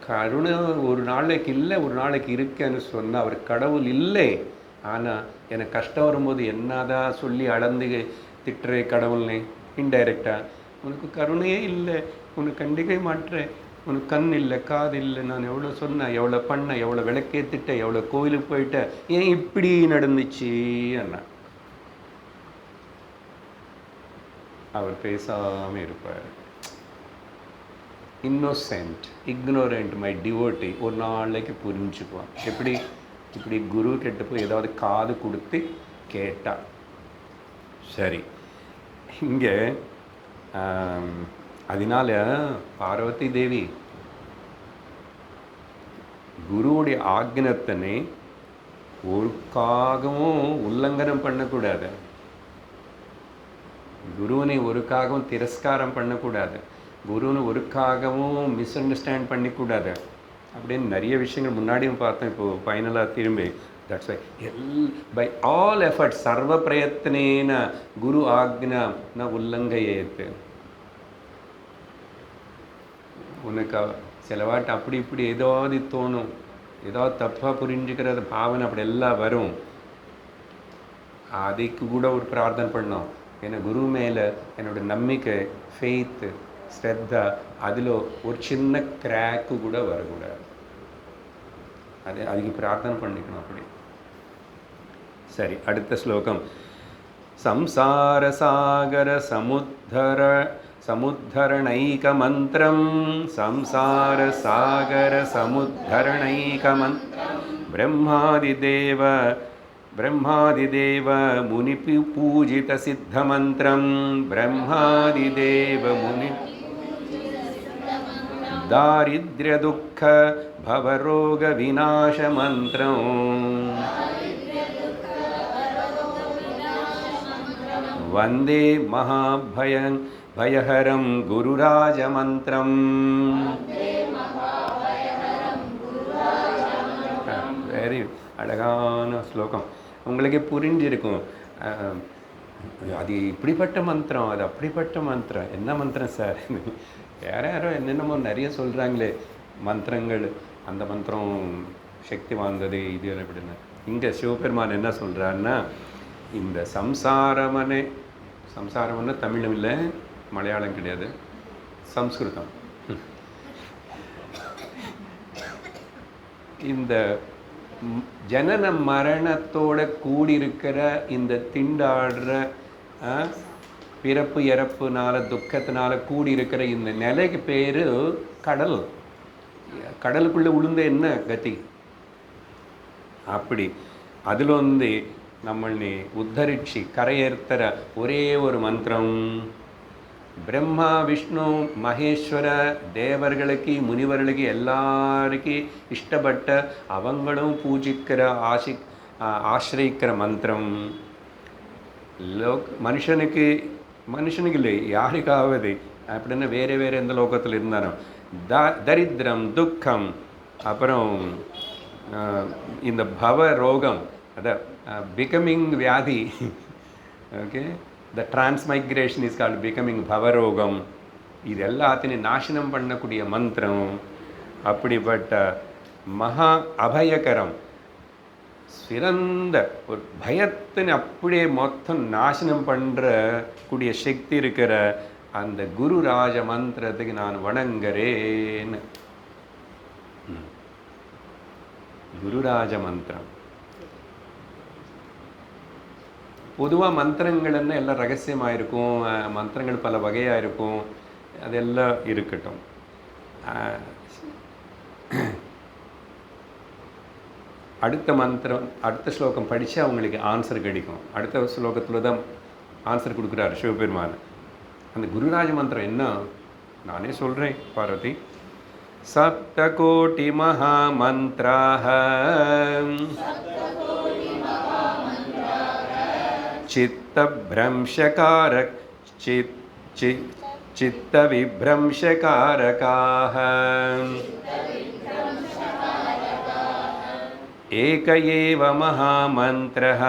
கருணை ஒரு நாளைக்கு இல்லை, ஒரு நாளைக்கு இருக்கேன்னு சொன்னால் அவர் கடவுள் இல்லை. ஆனால் எனக்கு கஷ்டம் வரும்போது என்னதான் சொல்லி அளந்து திட்டுறே கடவுள்னே இன்டைரக்டாக, உனக்கு கருணையே இல்லை, உனக்கு கண்டிக்கவே மாட்டுறேன், உனக்கு கண் இல்லை காது இல்லை, நான் எவ்வளோ சொன்னேன், எவ்வளோ பண்ணேன், எவ்வளோ விளக்கேற்றிட்டேன், எவ்வளோ கோவிலுக்கு போயிட்டேன், ஏன் இப்படி நடந்துச்சு அண்ணா. அவர் பேசாமல் இருப்பார். இன்னோசென்ட், இக்னோரண்ட் மை டிவோட்டி ஒரு நாளைக்கு புரிஞ்சுக்குவான். இப்படி குரு கிட்ட போய் ஏதாவது காது கொடுத்து கேட்டா சரி. இங்கே அதனால பார்வதி தேவி குருவுடைய ஆக்ஞனத்தனை ஒருக்காகவும் உல்லங்கனம் பண்ணக்கூடாது, குருவனை ஒருக்காகவும் திரஸ்காரம் பண்ணக்கூடாது, குருன்னு ஒருக்காகவும் மிஸ் அண்டர்ஸ்டாண்ட் பண்ணிக்கூடாது அப்படின்னு நிறைய விஷயங்கள் முன்னாடியும் பார்த்தோம். இப்போது ஃபைனலாக திரும்பி that's why by all effort சர்வ பிரயத்னேன குரு ஆக்ஞா ந உல்லங்கையேத்து. உனக்கு சிலவாட்டு அப்படி இப்படி ஏதாவது தோணும், ஏதாவது தப்பாக புரிஞ்சுக்கிறது பாவனை அப்படி எல்லாம் வரும். அதுக்கு கூட ஒரு பிரார்த்தனை பண்ணோம். ஏன்னா குரு மேலே என்னோட நம்பிக்கை, ஃபெய்த்து, ஸ்ரத்தா, அதில் ஒரு சின்ன கிராக்கு கூட வரக்கூடாது. அதுக்கு பிரார்த்தனை பண்ணிக்கணும். அப்படி சரி. அடுத்த ஸ்லோகம். சம்சார சாகர சமுத்தரணைகமந்திரம், சம்சார சாகர சமுத்தரணைகமந்திரம், பிரம்மாதிதேவ முனி பூஜித சித்தமந்திரம், பிரம்மாதிதேவ முனி தாரித்ர்ய துக்க பவரோக விநாச மந்திரம், வந்தே மகாபயஹரம் குருராஜ மந்திரம். வெரி அழகான ஸ்லோகம். உங்களுக்கே புரிஞ்சிருக்கும். அது இப்படிப்பட்ட மந்திரம், அது அப்படிப்பட்ட மந்திரம். என்ன மந்திரம் சார்? வேறு யாரோ என்னென்னமோ நிறைய சொல்கிறாங்களே மந்திரங்கள், அந்த மந்திரம் சக்தி வாய்ந்தது இது எப்படின்னு. இங்கே சிவபெருமான் என்ன சொல்கிறாருன்னா, இந்த சம்சாரம்னு தமிழும் இல்லை, மலையாளம் கிடையாது, சம்ஸ்கிருதம். இந்த ஜனன மரணத்தோட கூடியிருக்கிற இந்த திண்டாடுற பிறப்பு இறப்புனால துக்கத்தினால கூடி இருக்கிற இந்த நிலைக்கு பேர் கடல். கடலுக்குள்ளே உளுந்த என்ன கதி? அப்படி அதில் நம்மளை உத்தரிச்சு கரையேற்றுற ஒரே ஒரு மந்திரம் பிரம்மா விஷ்ணு மகேஸ்வர தேவர்களுக்கு முனிவர்களுக்கு எல்லாருக்கும் இஷ்டப்பட்ட அவங்களும் பூஜிக்கிற ஆசிரிக்கிற மந்திரம். மனுஷனுக்கு இல்லை யாருக்காவது அப்படின்னா வேறு வேறு எந்த லோகத்தில் இருந்தாலும் தரித்திரம் துக்கம் அப்புறம் இந்த பவ ரோகம் அத பிகமிங் வியாதி. Okay, the transmigration is called becoming பவரோகம். இது எல்லாத்தையும் நாசனம் பண்ணக்கூடிய மந்திரம். அப்படிப்பட்ட மகா அபயகரம் சிறந்த ஒரு பயத்தின் அப்படியே மொத்தம் நாசனம் பண்ணுற கூடிய சக்தி இருக்கிற அந்த குரு ராஜ மந்திரத்துக்கு நான் வணங்குறேன்னு. குருராஜ மந்திரம். பொதுவாக மந்திரங்கள்னா எல்லாம் ரகசியமாக இருக்கும், மந்திரங்கள் பல வகையாக இருக்கும், அதெல்லாம் இருக்கட்டும். அடுத்த மந்திரம் அடுத்த ஸ்லோகம் படித்தா அவங்களுக்கு ஆன்சர் கிடைக்கும். அடுத்த ஸ்லோகத்தில் தான் ஆன்சர் கொடுக்குறாரு சிவபெருமான். அந்த குருராஜ மந்திரம் என்ன நானே சொல்கிறேன் பார்வதி. சப்தகோட்டி மகாமந்த்ராஹ चित्तभ्रंशकारक चित्तविभ्रंशकारकाः एक एव महामन्त्रः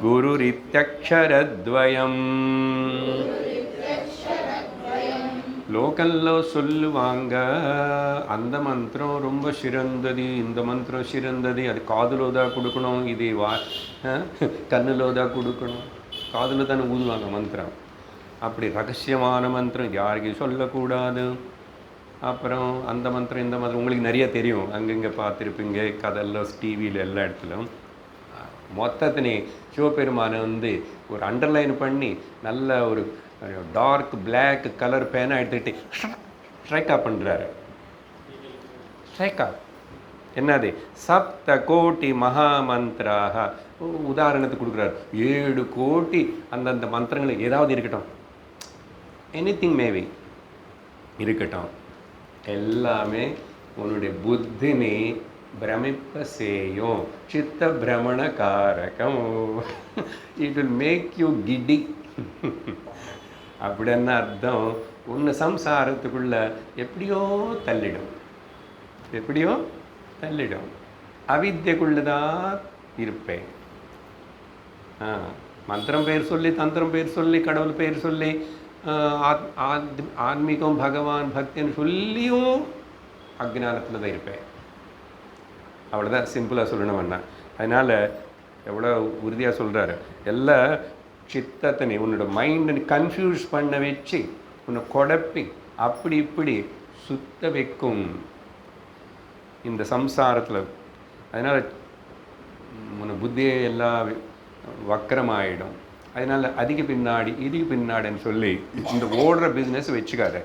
गुरुरित्यक्षरद्वयम्. லோக்கல்ல சொல்லுவாங்க அந்த மந்திரம் ரொம்ப சிறந்தது, இந்த மந்திரம் சிறந்தது, அது காதுல தான் கொடுக்கணும், இது கண்ணுல தான் கொடுக்கணும். காதுல தானே ஊதுவாங்க மந்திரம். அப்படி ரகசியமான மந்திரம் யாருக்கும் சொல்லக்கூடாது. அப்புறம் அந்த மந்திரம் இந்த மந்திரம் உங்களுக்கு நிறைய தெரியும், அங்கங்கே பார்த்துருப்பீங்க கதெல்லாம் டிவியில் எல்லா இடத்துலையும். மொத்தத்தினே சிவபெருமானை ஒரு அண்டர்லைன் பண்ணி நல்ல ஒரு டார்க் பிளாக் கலர் பேனை எடுத்துக்கிட்டு ஸ்ட்ரைக்கா பண்ணுறாரு. ஸ்ட்ரைக்கா என்னது? சப்த கோட்டி மகாமந்திராக உதாரணத்துக்கு கொடுக்குறாரு. 7 கோடி அந்தந்த மந்திரங்கள் ஏதாவது இருக்கட்டும், எனிதிங் மேபி இருக்கட்டும், எல்லாமே உன்னுடைய புத்தினி பிரமிப்ப செய்யும். சித்த பிரமண காரகம். It will make you giddy. அப்படின்னு அர்த்தம். உன்னை சம்சாரத்துக்குள்ள எப்படியோ தள்ளிடும், எப்படியோ தள்ளிடும். அவித்யக்குள்ளதான் இருப்பேன். மந்திரம் பேர் சொல்லி, தந்திரம் பேர் சொல்லி, கடவுள் பேர் சொல்லி, ஆன்மீகம் பகவான் பக்தின்னு சொல்லியும் அஜ்ஞானத்தில் தான் இருப்பேன். அவ்வளோதான், சிம்பிளாக சொல்லணும் வேணா. அதனால் எவ்வளோ உறுதியாக சொல்கிறாரு. எல்லாம் சித்தத்தை உன்னோட மைண்டை கன்ஃபியூஸ் பண்ண வச்சு உன்னை குழப்பி அப்படி இப்படி சுத்த வைக்கும் இந்த சம்சாரத்தில். அதனால் உன்னை புத்தியே எல்லாம் வக்கரமாயிடும். அதனால் அதுக்கு பின்னாடி இதுக்கு பின்னாடின்னு சொல்லி இந்த ஓடுற பிஸ்னஸ் வச்சுக்காரு.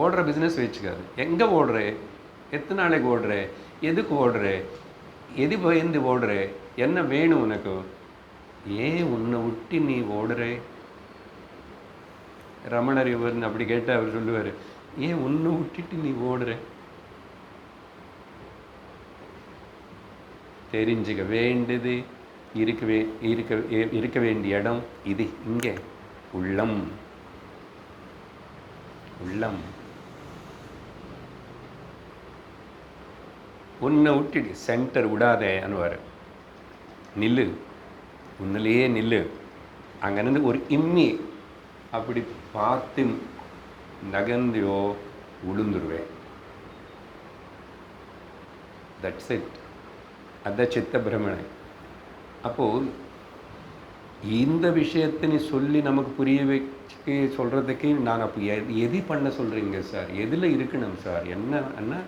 ஓடுற பிஸ்னஸ் வச்சுக்காரு. எங்கே ஓடுற, எத்தனை நாளைக்கு ஓடுற, எதுக்கு ஓடுற, எது பயந்து ஓடுற, என்ன வேணும் உனக்கு, ஏன் உன்னை விட்டு நீ ஓடுற? ரமணர் இவர்னு அப்படி கேட்டால் அவர் சொல்லுவார், ஏன் உன்னை விட்டுட்டு நீ ஓடுற? தெரிஞ்சுக்க வேண்டியது இருக்க வேண்டிய இடம் இது. இங்கே உள்ளம். உள்ளம். உன்னை விட்டுட்டு சென்டர் விடாதே அனுவார். நில்லு, உன்னிலேயே நில்லு. அங்கேருந்து ஒரு இம்மி அப்படி பார்த்து நகர்ந்தியோ உளுந்துருவேன். That's it. அதுதான் சித்த பிரமணை. அப்போது இந்த விஷயத்தை நீ சொல்லி நமக்கு புரிய வச்சு சொல்கிறதுக்கு நான் அப்போ எது பண்ண சொல்கிறீங்க சார், எதில் இருக்கணும் சார், என்ன அண்ணா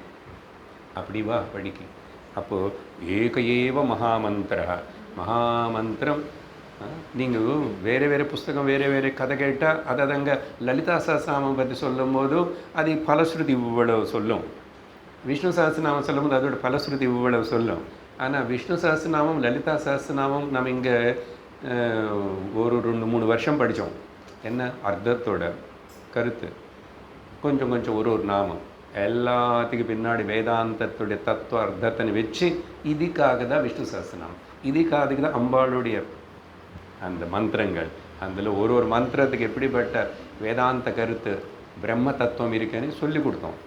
அப்படி வா படிக்க. அப்போது ஏக ஏவ மகாமந்திர மகாமந்திரம். நீங்கள் வேறு வேறு புஸ்தகம் வேறு வேறு கதை கேட்டால் அங்கே லலிதா சஹஸ்ரநாமம் பற்றி சொல்லும் போதும் அது பலஸ்ருதி இவ்வளவு சொல்லும். விஷ்ணு சஹஸ்ரநாமம் சொல்லும்போது அதோட பலஸ்ருதி இவ்வளவு சொல்லும். ஆனால் விஷ்ணு சஹஸ்ரநாமம் லலிதா சஹஸ்ரநாமம் நம்ம இங்கே ஒரு 2-3 வருஷம் படித்தோம். என்ன அர்த்தத்தோட கருத்து கொஞ்சம் கொஞ்சம் ஒரு நாமம் எல்லாத்துக்கு பின்னாடி வேதாந்தத்துடைய தத்துவ அர்த்தத்தை வச்சு இதுக்காக தான் விஷ்ணு சஹஸ்ரநாமம், இதுக்காக தான் அம்பாளுடைய அந்த மந்திரங்கள். அதில் ஒரு மந்திரத்துக்கு எப்படிப்பட்ட வேதாந்த கருத்து பிரம்ம தத்துவம் இருக்குன்னு சொல்லி கொடுத்தோம்.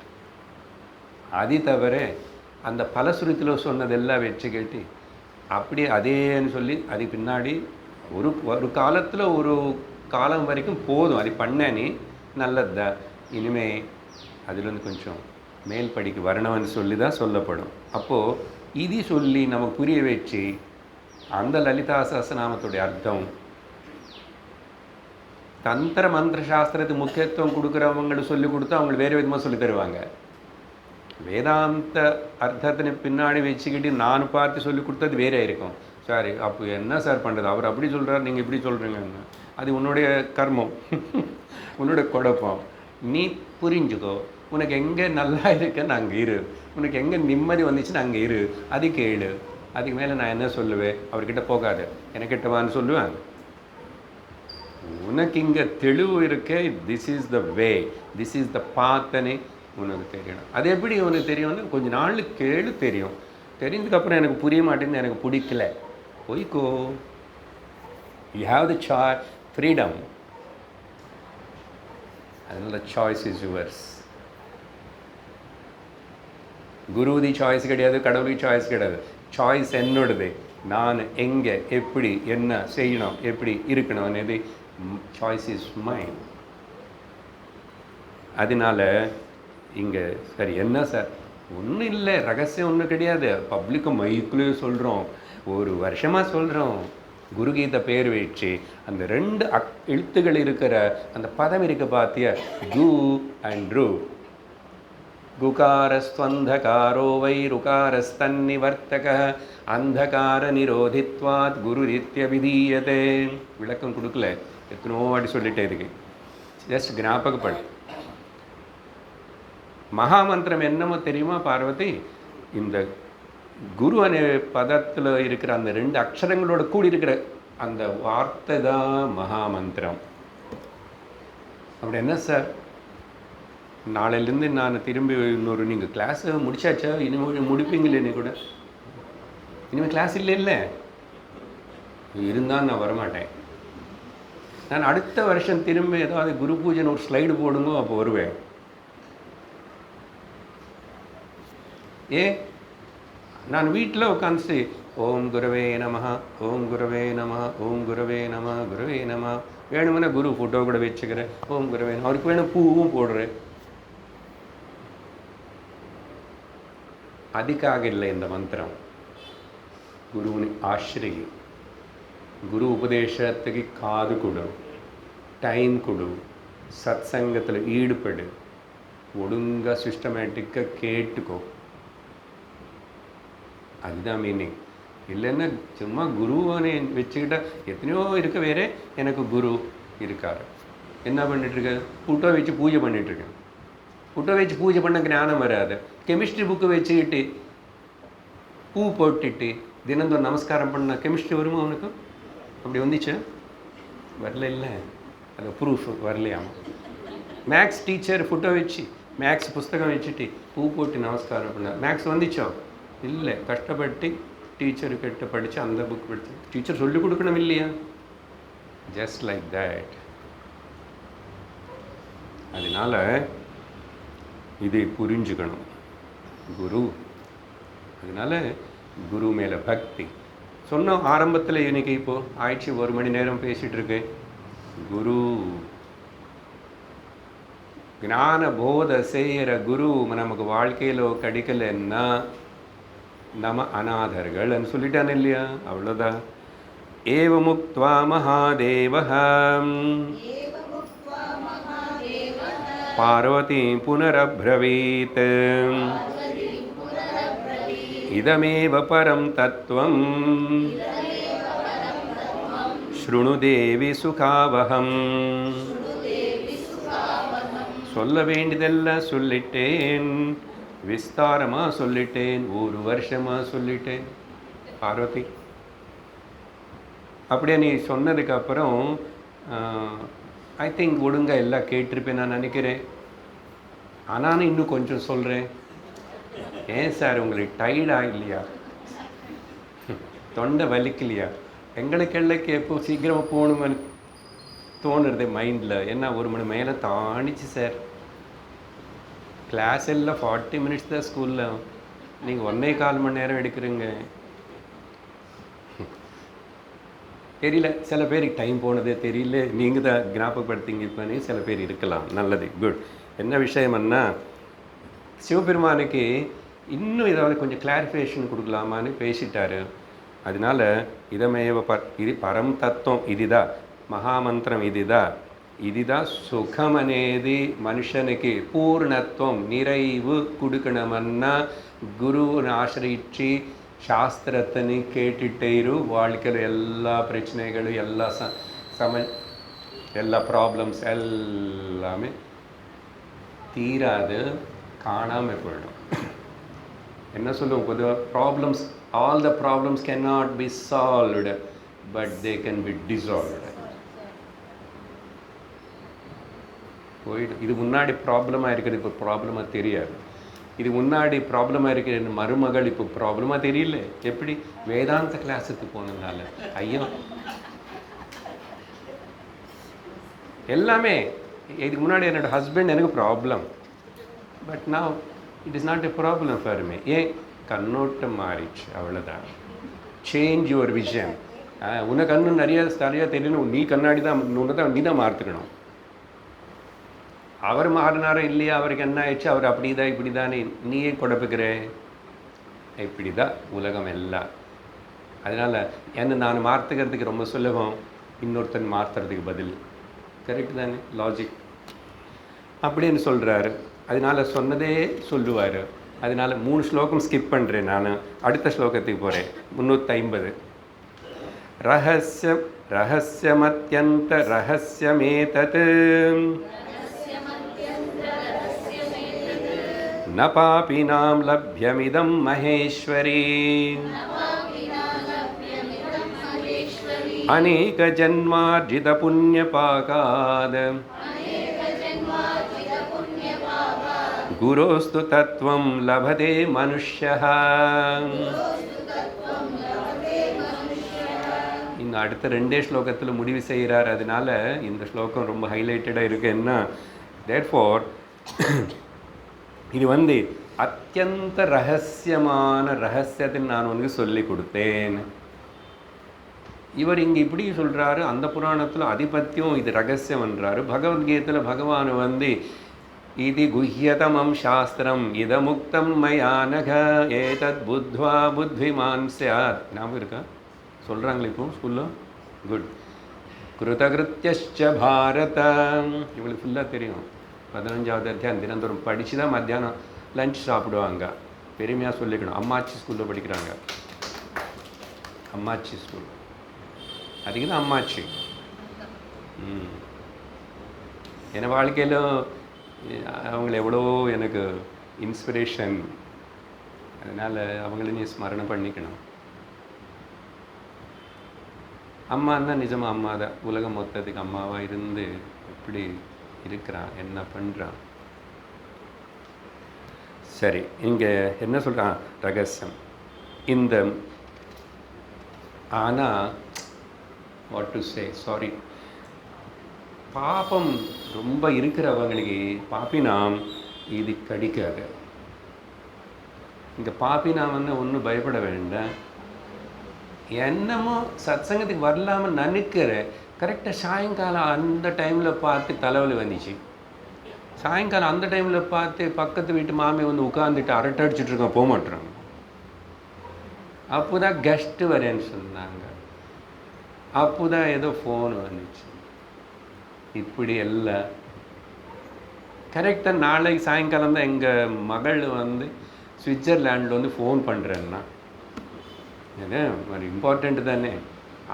அது தவிர அந்த பலசுரத்தில் சொன்னதெல்லாம் வச்சு கேட்டு அப்படி அதேன்னு சொல்லி அது பின்னாடி ஒரு காலத்தில் ஒரு காலம் வரைக்கும் போதும், அது பண்ணனே நல்லது தான். இனிமே அதுலேருந்து கொஞ்சம் மேல் படிக்கு வரணும்னு சொல்லி தான் சொல்லப்படும். அப்போது இது சொல்லி நமக்கு புரிய வச்சு அந்த லலிதா சஹஸ்ரநாமத்துடைய அர்த்தம் தந்திர மந்திர சாஸ்திரத்துக்கு முக்கியத்துவம் கொடுக்குறவங்களுக்கு சொல்லி கொடுத்தா அவங்களுக்கு வேறு விதமாக சொல்லி தருவாங்க. வேதாந்த அர்த்தத்தினை பின்னாடி வச்சுக்கிட்டு நான் பார்த்து சொல்லி கொடுத்தது வேறே இருக்கும். சாரி, அப்போ என்ன சார் பண்ணுறது, அவர் அப்படி சொல்கிறார் நீங்கள் இப்படி சொல்கிறீங்கன்னு. அது உன்னுடைய கர்மம், உன்னுடைய குழப்பம். நீ புரிஞ்சுக்கோ, உனக்கு எங்கே நல்லா இருக்குன்னு அங்கே இரு, உனக்கு எங்கே நிம்மதி வந்துச்சுன்னு அங்கே இரு, அது கேளு. அதுக்கு மேலே நான் என்ன சொல்லுவேன், அவர்கிட்ட போகாது எனக்கிட்ட வான்னு சொல்லுவேன். உனக்கு இங்கே தெளிவு இருக்கே, this is the way, this is the பாத்தனே உனக்கு தெரியணும். அது எப்படி உனக்கு தெரியும்னு கொஞ்சம் நாள் கேளு, தெரியும். தெரிஞ்சதுக்கப்புறம் எனக்கு புரிய மாட்டேன்னு, எனக்கு பிடிக்கல, போய்க்கோ. You have the freedom. அதனால சாய்ஸ் இஸ் யுவர்ஸ். குருவுதி சாய்ஸ் கிடையாது, கடவுளுக்கு சாய்ஸ் கிடையாது. சாய்ஸ் என்னோடது. நான் எங்கே எப்படி என்ன செய்யணும், எப்படி இருக்கணும் అనేది சாய்ஸ் இஸ் மைண்ட். அதனால இங்கே சரி என்ன சார், ஒன்றும் இல்லை, ரகசியம் ஒன்றும் கிடையாது, பப்ளிக்கு மைக்குள்ளே சொல்கிறோம், ஒரு வருஷமாக சொல்கிறோம். குருகீதை பேர் வச்சு அந்த 2 எழுத்துகள் இருக்கிற அந்த பதம் இருக்க பார்த்தியா, கு அண்ட் ரு. குகாரஸ்வந்தகாரோ வை ருகாரஸ்தன்னிவர்த்தக அந்தகார நிரோதித்வாத் குரு நித்யவிதீயதே. விளக்கம் கொடுக்கல, எத்தனோ வாட்டி சொல்லிட்டே இருக்கு, ஜஸ்ட் ஞாபகப்படு. மகாமந்திரம் என்னமோ தெரியுமா பார்வதி, இந்த குரு அనే பதத்தில் இருக்கிற அந்த 2 அக்ஷரங்களோட கூடி இருக்கிற அந்த வார்த்தை தான் மகாமந்திரம். அப்படி என்ன சார், நாளையிலேருந்து நான் திரும்பி இன்னொரு, நீங்கள் கிளாஸை முடிச்சாச்சா, இனிமேல் முடிப்பீங்களே நீ கூட, இனிமேல் கிளாஸ் இல்லை இருந்தால் நான் வரமாட்டேன். நான் அடுத்த வருஷம் திரும்ப ஏதாவது குரு பூஜைன்னு ஒரு ஸ்லைடு போடுங்க, அப்போ வருவேன். நான் வீட்டில் உட்காந்துட்டு ஓம் குரவே நமஹ, ஓம் குரவே நமஹ, ஓம் குரவே நம, குரவே நம, வேணுமுன்னா குரு ஃபோட்டோ கூட வச்சுக்கிறேன், ஓம் குரவே, அவருக்கு வேணும் பூவும் போடுறேன். அதுக்காக இல்லை இந்த மந்திரம். குருவின் ஆசிரியை, குரு உபதேசத்துக்கு காது கொடு, டைம் கொடு, சத் சங்கத்தில் ஈடுபடு, ஒழுங்காக சிஸ்டமேட்டிக்காக கேட்டுக்கோ. அதுதான் மீனிங். இல்லைன்னா சும்மா குருவானே வச்சுக்கிட்டா எத்தனையோ இருக்க, வேறே எனக்கு குரு இருக்கார், என்ன பண்ணிட்டுருக்க, ஃபோட்டோ வச்சு பூஜை பண்ணிகிட்ருக்கேன். ஃபோட்டோ வச்சு பூஜை பண்ண ஞானம் வராது. கெமிஸ்ட்ரி புக்கு வச்சுக்கிட்டு பூ போட்டுட்டு தினந்தோறும் நமஸ்காரம் பண்ணால் கெமிஸ்ட்ரி வருமா அவனுக்கு? அப்படி வந்துச்சு? வரல. இல்லை, அது ப்ரூஃப் வரலையாமா. மேக்ஸ் டீச்சர் ஃபோட்டோ வச்சு மேக்ஸ் புஸ்தகம் வச்சுட்டு பூ போட்டு நமஸ்காரம் பண்ண மேக்ஸ் வந்துச்சோ? இல்லை, கஷ்டப்பட்டு டீச்சர்கிட்ட படித்து அந்த புக் படித்து டீச்சர் சொல்லிக் கொடுக்கணும் இல்லையா? Just like that. அதனால் இதை புரிஞ்சுக்கணும் குரு. அதனால் குரு மேலே பக்தி சொன்னோம் ஆரம்பத்தில். இன்னைக்கு இப்போது ஆயிடுச்சு 1 மணி நேரம் பேசிகிட்டு இருக்கேன். குரு ஞான போத செய்கிற குரு நமக்கு வாழ்க்கையில் கிடைக்கலன்னா நம்ம அநாதர்கள்னு சொல்லிட்டானே இல்லையா? அவ்வளோதான். ஏவ முக்த்வா மகாதேவः பார்வதி புனரப்ரவீத் இதமேவ பரம் தத்துவம் ஸ்ருணு தேவி சுகாவகம். சொல்ல வேண்டியதெல்லாம் சொல்லிட்டேன், விஸ்தாரமாக சொல்லிட்டேன், ஒரு வருஷமாக சொல்லிட்டேன். பார்வதி, அப்படியே நீ சொன்னதுக்கப்புறம் ஐ திங்க் ஒழுங்காக எல்லாம் கேட்டிருப்பேன் நான் நினைக்கிறேன். ஆனால் இன்னும் கொஞ்சம் சொல்கிறேன். ஏன் சார் உங்களுக்கு டயர்டாக இல்லையா? தொண்டை வலிக்கலையா? எங்களுக்கு எப்போ சீக்கிரமாக போகணும்னு தோணுறது மைண்டில். என்ன 1 மணி மேலே தாண்டிச்சு சார். கிளாஸ் எல்லாம் 40 மினிட்ஸ் தான் ஸ்கூலில், நீங்கள் 1.25 மணி நேரம் எடுக்கிறீங்க. தெரியல, சில பேருக்கு டைம் போனதே தெரியல. நீங்கள் தான் ஞாபகப்படுத்திங்க இப்போனே சில பேர் இருக்கலாம். நல்லது, குட். என்ன விஷயம்னா, சிவபெருமானுக்கு இன்னும் ஏதாவது கொஞ்சம் கிளாரிஃபிகேஷன் கொடுக்கலாமான்னு பேசிட்டாரு. அதனால இதமேவ இது பரம் தத்துவம், இதுதான் మహామంత్రం, இதுதான் சுகம் అనేది మనుషనికి పూర్ణత్వం நிறைவு கொடுக்கணுமன்னா குருவை ஆசிரியிச்சு சாஸ்திரத்தினை கேட்டுட்டேரு. வாழ்க்கையில் எல்லா பிரச்சனைகளும் எல்லா ப்ராப்ளம்ஸ் எல்லாமே தீராது, காணாமல் போயிடும். என்ன சொல்லுவோம் பொதுவாக, problems, all the problems cannot be solved but they can be dissolved. போயிடும். இது முன்னாடி ப்ராப்ளமாக இருக்கிறது இப்போ ப்ராப்ளமாக தெரியாது. இது முன்னாடி ப்ராப்ளமாக இருக்கிற மருமகள் இப்போ ப்ராப்ளமாக தெரியல. எப்படி? வேதாந்த கிளாஸுக்கு போனதுனால. ஐயோ, எல்லாமே இதுக்கு முன்னாடி என்னோடய ஹஸ்பண்ட் எனக்கு problem, but now it is not a problem for me. ஏன்? கண்ணோட்டம் மாறிச்சு, அவ்வளோதான். Change your vision. உன்னை கண்ணு நிறையா தெரியணும், நீ கண்ணாடி தான், நீ தான் மாற்றிக்கணும். அவர் மாறினாரோ இல்லையா, அவருக்கு என்ன ஆயிடுச்சு, அவர் அப்படி தான் இப்படி தானே நீயே குழப்புக்கிற. இப்படி தான் உலகம் எல்லாம். அதனால் என்ன நான் மாற்றுக்கிறதுக்கு ரொம்ப சுலபம், இன்னொருத்தன் மாற்றுறதுக்கு பதில். கரெக்ட் தானே? லாஜிக் அப்படின்னு சொல்கிறாரு. அதனால் சொன்னதே சொல்லுவார். அதனால் 3 ஸ்லோகம் ஸ்கிப் பண்ணுறேன் நான். அடுத்த ஸ்லோகத்துக்கு போகிறேன். 350. ரகசியமத்யந்த ரகசியமேதத் ந பாபினாம் லப்யமிதம் மகேஸ்வரி அநேக ஜன்மார்ஜித புண்ணியபாகாத் குரோஸ்து தத்துவம் லபதே மனுஷ்யः. இந்த அடுத்த 2 ஸ்லோகத்தில் முடிவு செய்கிறார். அதனால இந்த ஸ்லோகம் ரொம்ப ஹைலைட்டடாக இருக்குது. என்ன? தேர்ஃபோர் இது அத்தியந்த ரகசியமான ரகசியத்தை நான் உனக்கு சொல்லி கொடுத்தேன். இவர் இங்கே இப்படி சொல்கிறாரு. அந்த புராணத்தில் அதிபத்தியம் இது ரகசியம் என்றாரு. பகவத்கீதையில் பகவான் இது குஹ்யதமம் சாஸ்திரம் இதமுக்தம் மயானக ஏதத் புத்வா புத்விமான் ஸ்யாத். ஞாபகம் இருக்கா? சொல்கிறாங்களே இப்போ ஸ்கூலில். குட். கிருதகிருத்யஸ்ச பாரத. இவங்களுக்கு ஃபுல்லாக தெரியும். 15வது அத்தியாயம் தினந்தோறும் படித்து தான் மத்தியானம் லஞ்ச் சாப்பிடுவாங்க. பெருமையாக சொல்லிக்கணும். அம்மாச்சி ஸ்கூலில் படிக்கிறாங்க. அம்மாச்சி ஸ்கூல், அதுக்கு தான் அம்மாச்சி. என் வாழ்க்கையில் அவங்கள எவ்வளோ எனக்கு இன்ஸ்பிரேஷன். அதனால் அவங்கள நீ ஸ்மரணம் பண்ணிக்கணும். அம்மா தான் நிஜமாக அம்மா தான். உலகம் மொத்தத்துக்கு அம்மாவாக இருந்து எப்படி இருக்கிறான், என்ன பண்ணுறான். சரி, இங்கே என்ன சொல்கிறான்? ரகசியம். இந்த ஆனால் வாட் டு சே, சாரி, பாபம் ரொம்ப இருக்கிறவங்களுக்கு பாப்பினாம் இது கடிக்காது. இந்த பாப்பினாம் ஒன்றும் பயப்பட வேண்டாம். என்னமோ சத்சங்கத்துக்கு வரலாமல் நினைக்கிற கரெக்டாக சாயங்காலம் அந்த டைமில் பார்த்து தலைவலி வந்துச்சு. சாயங்காலம் அந்த டைமில் பார்த்து பக்கத்து வீட்டு மாமி உட்காந்துட்டு அரட்டை அடிச்சுட்ருக்கோம், போக மாட்டுறாங்க. அப்போ தான் கெஸ்ட்டு வரேன்னு சொன்னாங்க. அப்போ தான் ஏதோ ஃபோன் வந்துச்சு. இப்படி எல்லாம் கரெக்டாக நாளைக்கு சாயங்காலம் தான் எங்கள் மகள் சுவிட்சர்லாண்டில் ஃபோன் பண்ணுறேன்னா, இது ஒரு இம்பார்ட்டண்ட்டு தானே.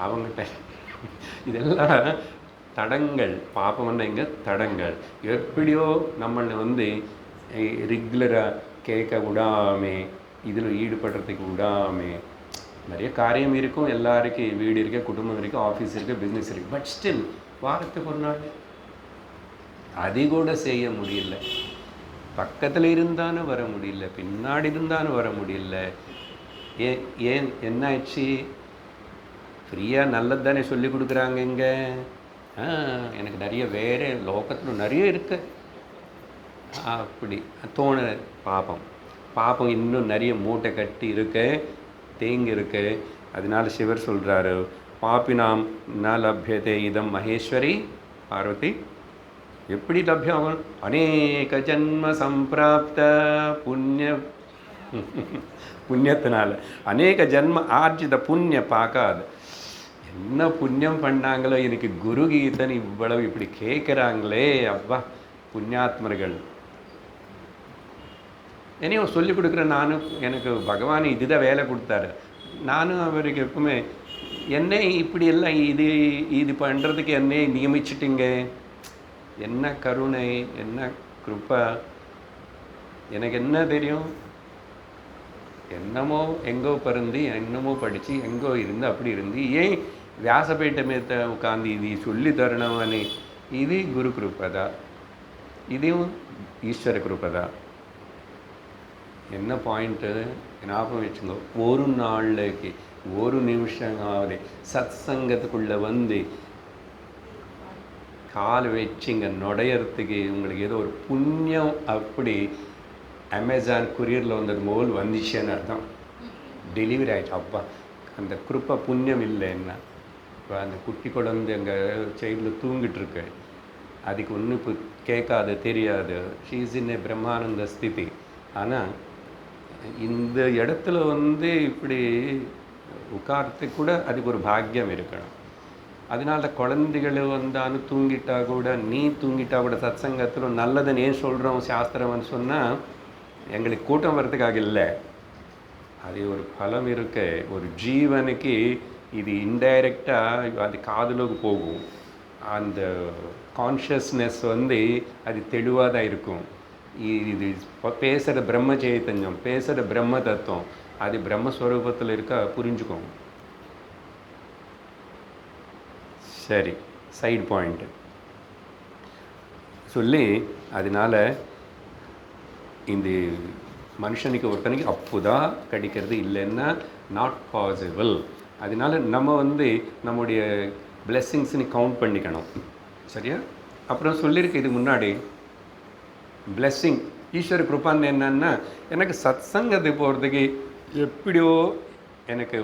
அவங்ககிட்ட இதெல்லாம் தடங்கள். பாப்பம்னா இங்கே தடங்கள். எப்படியோ நம்மளை வந்து ரெகுலராக கேட்க விடாமே, இதில் ஈடுபடுறதுக்கு விடாமே. நிறைய காரியம் இருக்கும், எல்லாருக்கும் வீடு இருக்குது, குடும்பம் இருக்குது, ஆஃபீஸ் இருக்குது, பிஸ்னஸ் இருக்குது. பட் ஸ்டில் வாரத்துக்கு ஒரு நாள் அது கூட செய்ய முடியல. பக்கத்தில் இருந்தாலும் வர முடியல, பின்னாடி இருந்தாலும் வர முடியல. ஏன் என்னாச்சு? ஃப்ரீயாக நல்லது தானே சொல்லி கொடுக்குறாங்க இங்கே. எனக்கு நிறைய வேறு லோகத்தில் நிறைய இருக்கு அப்படி தோண. பாப்பம் இன்னும் நிறைய மூட்டை கட்டி இருக்கு, தேங்கி இருக்கு. அதனால சிவர் சொல்கிறாரு, பாப்பினாம் ந லப்யதே இதம் மகேஸ்வரி. பார்வதி எப்படி லப்யம்? அநேக ஜன்ம சம்பிராப்த புண்ணியத்தினால அநேக ஜன்ம ஆர்ஜித புண்ணிய பார்க்காது. என்ன புண்ணியம் பண்ணாங்களோ, எனக்கு குரு கீதன் இவ்வளவு இப்படி கேட்குறாங்களே, அப்பா புண்ணியாத்மர்கள். என்னையும் சொல்லிக் கொடுக்குறேன் நானும். எனக்கு பகவான் இதுதான் வேலை கொடுத்தாரு. நானும் அவருக்கு எப்பவுமே என்னை இப்படி எல்லாம் இது பண்ணுறதுக்கு என்னை நியமிச்சிட்டிங்க. என்ன கருணை, என்ன கிருப்பா. எனக்கு என்ன தெரியும்? என்னமோ எங்கோ பிறந்து என்னமோ படித்து எங்கோ இருந்து அப்படி இருந்து ஏன் வியாசபீட்ட மேத்த உட்காந்து இது சொல்லி தரணும்னு. இது குரு கிருப்பதா, இதுவும் ஈஸ்வர கிருப்பதா. என்ன பாயிண்ட்டு ஞாபகம் வச்சுங்க. ஒரு நாளைக்கு ஒரு நிமிஷமாவது சத் சங்கத்துக்குள்ளே வந்து கால் வச்சுங்க நுடையறதுக்கு உங்களுக்கு ஏதோ ஒரு புண்ணியம். அப்படி அமேசான் கொரியரில் வந்தது போல் வந்துச்சுன்னு அர்த்தம். டெலிவரி ஆகிடுச்சு. அப்பா அந்த கிருப்பை புண்ணியம் இல்லைன்னா. இப்போ அந்த குட்டி குழந்தை எங்கள் சைடில் தூங்கிட்டுருக்கு, அதுக்கு ஒன்றும் இப்போ கேட்காது, தெரியாது. ஷீஸ் இன் ஏ பிரம்மானந்த ஸ்திதி. ஆனால் இந்த இடத்துல வந்து இப்படி உட்கார்றதுக்கு கூட அதுக்கு ஒரு பாக்கியம் இருக்கணும். அதனால குழந்தைகள் வந்தாலும் தூங்கிட்டா கூட, நீ தூங்கிட்டா கூட சத் சங்கத்தில் நல்லதை ஏன் சொல்கிறோம் சாஸ்திரம்னு சொன்னால், எங்களுக்கு கூட்டம் வர்றதுக்காக இல்லை. அது ஒரு பலம் இருக்கு. ஒரு ஜீவனுக்கு இது இன்டைரக்டாக அது காதுலோக்கு போகும். அந்த கான்ஷியஸ்னஸ் வந்து அது தெளிவாக தான் இருக்கும். இது பேசுகிற பிரம்ம சைத்தன்யம், பேசுகிற பிரம்ம தத்துவம், அது பிரம்மஸ்வரூபத்தில் இருக்க புரிஞ்சுக்கும். சரி, சைடு பாயிண்ட் சொல்லி, அதனால் இந்த மனுஷனுக்கு ஒருத்தனுக்கு அப்போதான் கிடைக்கிறது, இல்லைன்னா நாட் பாசிபிள். அதனால நம்ம வந்து நம்முடைய பிளெஸ்ஸிங்ஸ்னு கவுண்ட் பண்ணிக்கணும். சரியா? அப்புறம் சொல்லியிருக்கு இது முன்னாடி, பிளெஸ்ஸிங் ஈஸ்வர கிருப்பான்னு என்னன்னா, எனக்கு சத் சங்கத்து போகிறதுக்கு எப்படியோ எனக்கு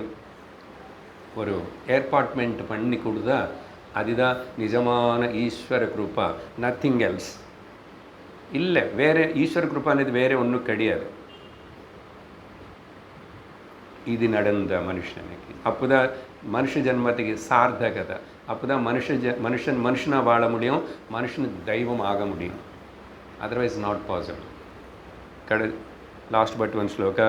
ஒரு ஏற்பாட்மெண்ட் பண்ணி கொடுத்தா, அதுதான் நிஜமான ஈஸ்வர கிருப்பா. நத்திங் எல்ஸ் இல்லை. வேறு ஈஸ்வர கிருப்பானது வேறு ஒன்றும் கிடையாது. இது நடந்த மனுஷனுக்கு அப்போ தான் மனுஷ ஜென்மத்துக்கு சார்த்தகதை. அப்போ தான் மனுஷன் மனுஷனாக வாழ முடியும், மனுஷனுக்கு தெய்வம் ஆக முடியும். Otherwise not possible. Last but one shloka.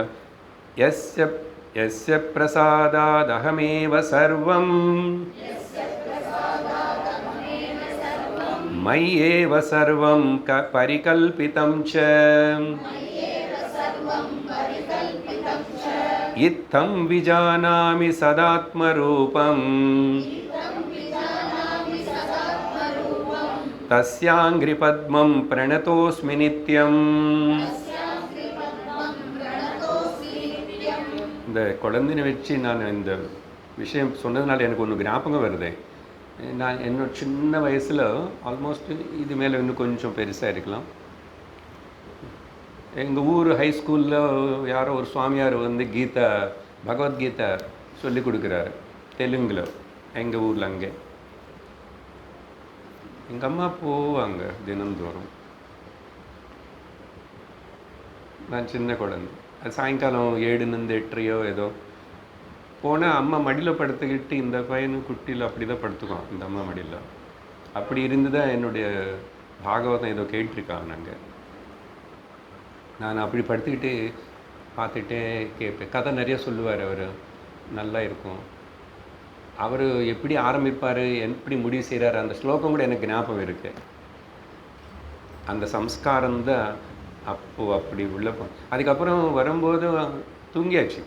யஸ்ய பிரசாதாதஹமேவ சர்வம் மய்யேவ சர்வம் பரிகல்பிதம் ச இத்தம் விஜானாமி சதாத்மரூபம் தஸ்யாங்கிரி பத்மம் பிரணதோஸ்மி நித்யம். இந்த குழந்தைனை வச்சு நான் இந்த விஷயம் சொன்னதுனால எனக்கு ஒன்று ஞாபகம் வருது. நான் என்னோட சின்ன வயசில் ஆல்மோஸ்ட் இது மேலே இன்னும் கொஞ்சம் பெருசாக இருக்கலாம். எங்கள் ஊர் ஹைஸ்கூலில் யாரோ ஒரு சுவாமியார் வந்து பகவத்கீதை சொல்லி கொடுக்குறாரு தெலுங்கில். எங்கள் ஊரில் அங்கே எங்கள் அம்மா போவாங்க தினந்தோறும். நான் சின்ன குழந்தை, அது சாயங்காலம் 7-8 ஏதோ போனால் அம்மா மடியில் படுத்துக்கிட்டு, இந்த பையனும் குட்டியில் அப்படி தான் படுத்துக்குவோம் இந்த அம்மா மடியில். அப்படி இருந்து தான் என்னுடைய பாகவதம் ஏதோ கேட்டிருக்காங்க. நாங்கள் நான் அப்படி படுத்துக்கிட்டு பார்த்துட்டே கேட்பேன். கதை நிறைய சொல்லுவார் அவர், நல்லா இருக்கும். அவர் எப்படி ஆரம்பிப்பார், எப்படி முடிவு செய்கிறார், அந்த ஸ்லோகம் கூட எனக்கு ஞாபகம் இருக்குது. அந்த சம்ஸ்காரம் தான் அப்போது அப்படி உள்ள அதுக்கப்புறம் வரும்போது தூங்கியாச்சு.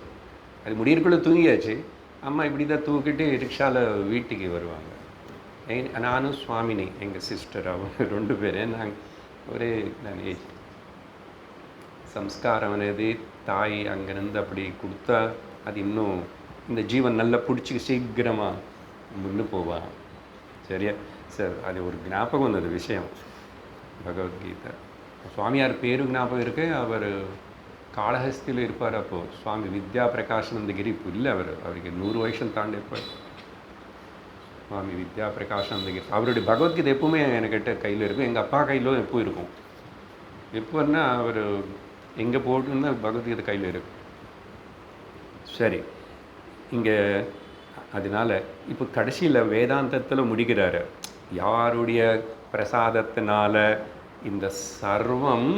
அது முடியறக்குள்ளே தூங்கியாச்சு. அம்மா இப்படி தான் தூக்கிட்டு ரிக்ஷாவில் வீட்டுக்கு வருவாங்க. நானும் சுவாமினி, எங்கள் சிஸ்டர், அவங்க 2 பேர். நாங்கள் ஒரே ஏஜ். சம்ஸ்காரம் అనేది தாய் அங்கேருந்து அப்படி கொடுத்தா அது இன்னும் இந்த ஜீவன் நல்லா பிடிச்சி சீக்கிரமாக முன்னு போவான். சரியா சார்? அது ஒரு ஞாபகம் வந்தது விஷயம். பகவத்கீதை சுவாமியார் பேரும் ஞாபகம் இருக்குது. அவர் காளஹஸ்தியில் இருப்பார். அப்போது சுவாமி வித்யா பிரகாஷானந்தகிரி இப்போ இல்லை, அவருக்கு 100 வருஷம் தாண்டி இருப்பார். சுவாமி வித்யா பிரகாஷானந்தகிரி அவருடைய பகவத்கீதை எப்பவுமே என்கிட்ட கையில் இருக்கும். எங்கள் அப்பா கையிலும் எப்போ இருக்கும். எப்போன்னா அவர் எங்கே போட்டுன்னா பகவத்கீதை கையில் இருக்கும். சரி, இங்கே அதனால் இப்போ கடைசியில் வேதாந்தத்தில் முடிக்கிறாரு. யாருடைய பிரசாதத்தினால இந்த சர்வம்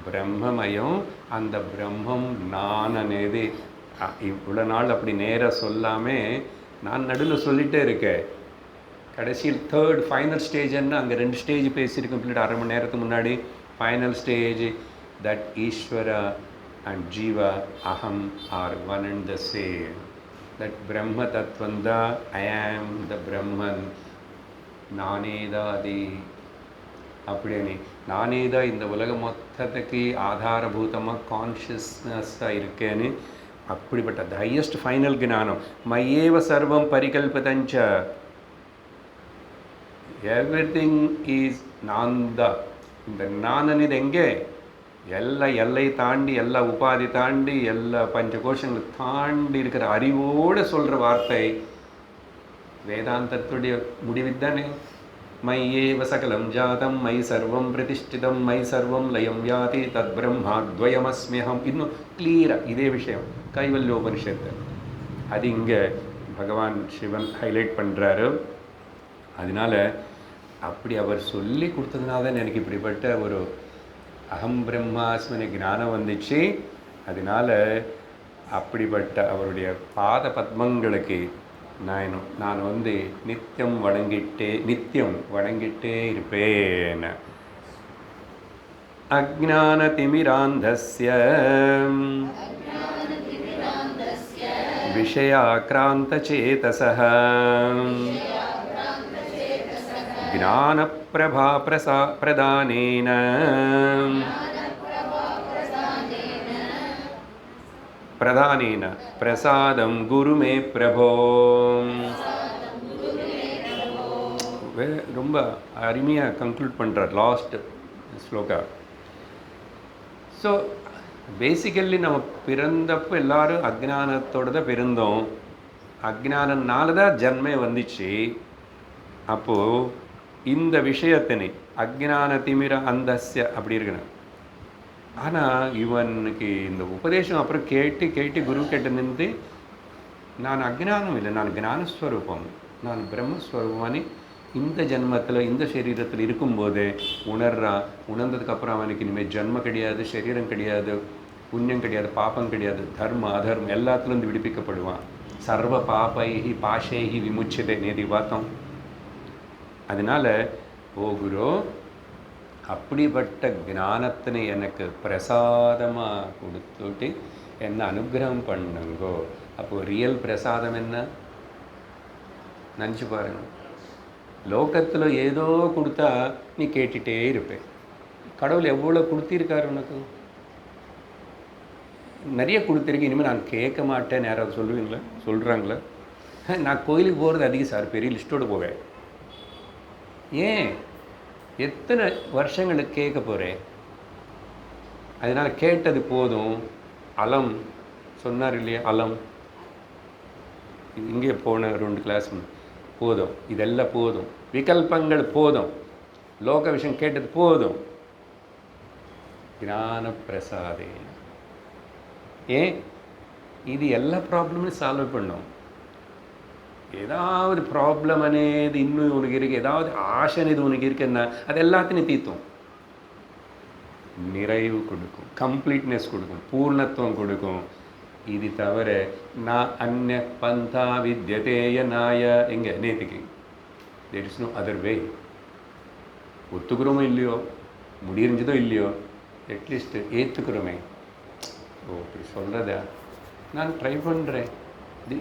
பிரம்மமயம், அந்த பிரம்மம் நான் అనేది இவ்வளோ நாள் அப்படி நேராக சொல்லாமல் நான் நடுவில் சொல்லிகிட்டே இருக்கேன். கடைசியில் 3rd ஃபைனல் ஸ்டேஜ்ன்னு அங்கே 2 ஸ்டேஜ் பேசியிருக்கேன் கம்ப்ளீட் அரை மணி நேரத்துக்கு முன்னாடி. ஃபைனல் ஸ்டேஜ் தட் ஈஸ்வர அண்ட் ஜீவா அகம் are one and the same. That பிரம்ம தத்வந்தா ஐ ஆம் த பிரம்மன், நானே தான் அது அப்படின்னு. நானே தான் இந்த உலகம் மொத்தத்துக்கு ஆதாரபூதமாக கான்ஷியஸ்னஸ்ஸாக இருக்கேன்னு அப்படிப்பட்ட த ஹையஸ்ட் ஃபைனல் ஞானம். மய்யேவ சர்வம் பரிகல்பிதஞ்ச, எவ்ரிதிங் இஸ் நான் தான். இந்த நான் అనేది எங்கே எல்லா எல்லை தாண்டி, எல்லா உபாதி தாண்டி, எல்லா பஞ்சகோஷங்களை தாண்டி இருக்கிற அறிவோடு சொல்கிற வார்த்தை வேதாந்தத்துடைய முடிவுதானே. மய்யேவ சகலம் ஜாதம் மயி சர்வம் பிரதிஷ்டிதம் மயி சர்வம் லயம் யாதி தத் பிரம்மாத்வயமஸ்மியகம். இன்னும் கிளியராக இதே விஷயம் கைவல்யோபனிஷத்து. அது இங்கே பகவான் சிவன் ஹைலைட் பண்ணுறாரு. அதனால் அப்படி அவர் சொல்லி கொடுத்ததுனால தான் எனக்கு இப்படிப்பட்ட ஒரு அகம் பிரம்மாஸ்மின ஞானம் வந்துச்சு. அதனால் அப்படிப்பட்ட அவருடைய பாத பத்மங்களுக்கு நான் வந்து நித்தியம் வணங்கிட்டே இருப்பேன். அஜ்ஞானதிமிராந்தஸ்ய விஷயாக்ராந்தசேதசः ஞானப்பிரபா பிரதானேன பிரசாதம் குரு மே பிரபோ. ரொம்ப அருமையாக கன்க்ளூட் பண்ணுறார் லாஸ்ட் ஸ்லோகா. ஸோ பேசிக்கலி நம்ம பிறந்தப்போ எல்லோரும் அஜ்ஞானத்தோடு தான் பிறந்தோம். அஜ்ஞானனால தான் ஜன்மே வந்துச்சு. அப்போது இந்த விஷயத்தினை அஜ்ஞான திமிர அந்தஸ்ய அப்படி இருக்கணும். ஆனால் இவனுக்கு இந்த உபதேசம் அப்புறம் கேட்டு குரு கிட்ட நின்று நான் அஜ்ஞானம் இல்லை, நான் ஞானஸ்வரூபம், நான் பிரம்மஸ்வரூபமானி இந்த ஜென்மத்தில் இந்த சரீரத்தில் இருக்கும்போது உணர்றான். உணர்ந்ததுக்கப்புறம் அவனுக்கு இனிமேல் ஜென்மம் கிடையாது, சரீரம் கிடையாது, புண்ணியம் கிடையாது, பாப்பம் கிடையாது, தர்மம் அதர்மம் எல்லாத்துலேருந்து விடுவிக்கப்படுவான். சர்வ பாபைஹி பாஷைஹி விமுச்சிதே நேதி பார்த்தோம். அதனால் ஓ குரு, அப்படிப்பட்ட ஞானத்தினை எனக்கு பிரசாதமாக கொடுத்துட்டு என்ன அனுகிரகம் பண்ணுங்கோ. அப்போது ரியல் பிரசாதம் என்ன நினச்சி பாருங்க. லோகத்தில் ஏதோ கொடுத்தா நீ கேட்டுகிட்டே இருப்பேன். கடவுள் எவ்வளோ கொடுத்திருக்காரு உனக்கு, நிறைய கொடுத்துருக்கு. இனிமேல் நான் கேட்க மாட்டேன்னு யாராவது சொல்லுவீங்களா? சொல்கிறாங்களா? நான் கோயிலுக்கு போகிறது அதிகம் சார், பெரிய லிஸ்ட்டோடு போவேன். ஏன் எத்தனை வருஷங்களுக்கு கேட்க போகிறேன்? அதனால் கேட்டது போதும். அலம் சொன்னார் இல்லையா, அலம் இங்கே போன 2 கிளாஸ் போதும், இதெல்லாம் போதும், விகல்பங்கள் போதும், லோக விஷயம் கேட்டது போதும். ஞான பிரசாதே. ஏன் இது எல்லா ப்ராப்ளமும் சால்வ் பண்ணும். ஏதாவது ப்ராப்ளம் అనేది இன்னும் உனக்கு இருக்குது, ஏதாவது ஆசை అనేది உனக்கு இருக்குன்னா அது எல்லாத்தையும் தீர்த்தும். நிறைவு கொடுக்கும், கம்ப்ளீட்னஸ் கொடுக்கும், பூர்ணத்துவம் கொடுக்கும். இது தவிர நான் அந்நிய பந்தா வித்யதேய நாய எங்கே நேற்றுக்கு there is no other way. ஒத்துக்கிறோமோ இல்லையோ, முடியறிஞ்சதோ இல்லையோ, அட்லீஸ்ட் ஏற்றுக்கிறோமே. ஓ இப்படி சொல்கிறத நான் ட்ரை பண்ணுறேன்,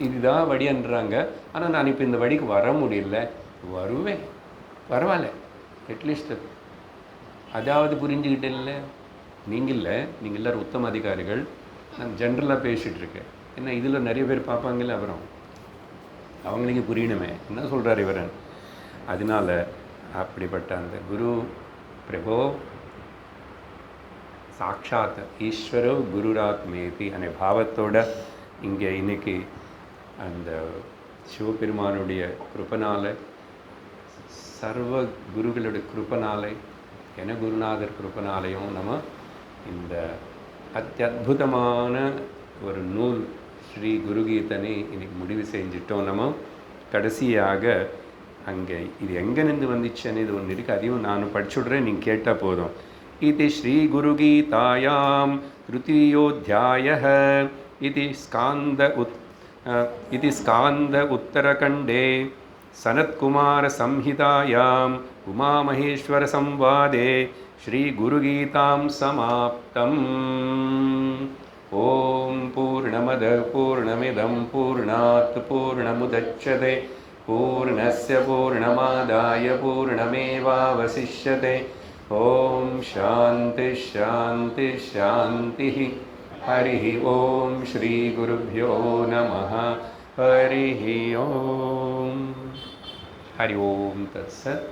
இதுதான் வடின்றாங்க. ஆனால் நான் இப்போ இந்த வடிக்கு வர முடியல, வருவேன், பரவாயில்ல. அட்லீஸ்ட் அதாவது புரிஞ்சுக்கிட்டே இல்லை. நீங்கள் இல்லை, நீங்கள் எல்லோரும் உத்தம அதிகாரிகள். நான் ஜென்ரலாக பேசிகிட்ருக்கேன். ஏன்னா இதில் நிறைய பேர் பார்ப்பாங்கல்ல, அப்புறம் அவங்களுக்கு புரியணுமே என்ன சொல்கிறார் இவரன். அதனால் அப்படிப்பட்ட அந்த குரு பிரபோ சாட்சாத் ஈஸ்வரோ குருராத்மேதி அనే பாவத்தோட இங்கே இன்னைக்கு அந்த சிவபெருமானுடைய கிருபனால, சர்வ குருகளுடைய கிருபனாலை, என குருநாதர் கிருபனாலையும் நம்ம இந்த அத்தியுதமான ஒரு நூல் ஸ்ரீ குருகீதனை இன்னைக்கு முடிவு செஞ்சிட்டோம். நம்ம கடைசியாக அங்கே இது எங்கேருந்து வந்துச்சுன்னு இது ஒன்று இருக்குது, அதையும் நான் படிச்சுடுறேன், நீங்கள் கேட்டால் போதும். இது ஸ்ரீ குருகீதாயாம் திருத்தீயோத்தியாயः இது ஸ்காந்த உத்தரகண்டே சனத்குமார சம்ஹிதாயாம் உமாமகேஸ்வர சம்வாதே ஸ்ரீ குருகீதாம் சமாப்தம். ஓம் பூர்ணமத பூர்ணமிதம் பூர்ணாத் பூர்ணமுதச்யதே பூர்ணஸ்ய பூர்ணமாதாய பூர்ணமேவாவசிஷ்யதே. ஓம் சாந்தி சாந்தி சாந்தி. ஹரி ஓம் ஸ்ரீ குருப்யோ நமः. ஹரி ஓம். ஹரி ஓம் தத்சத்.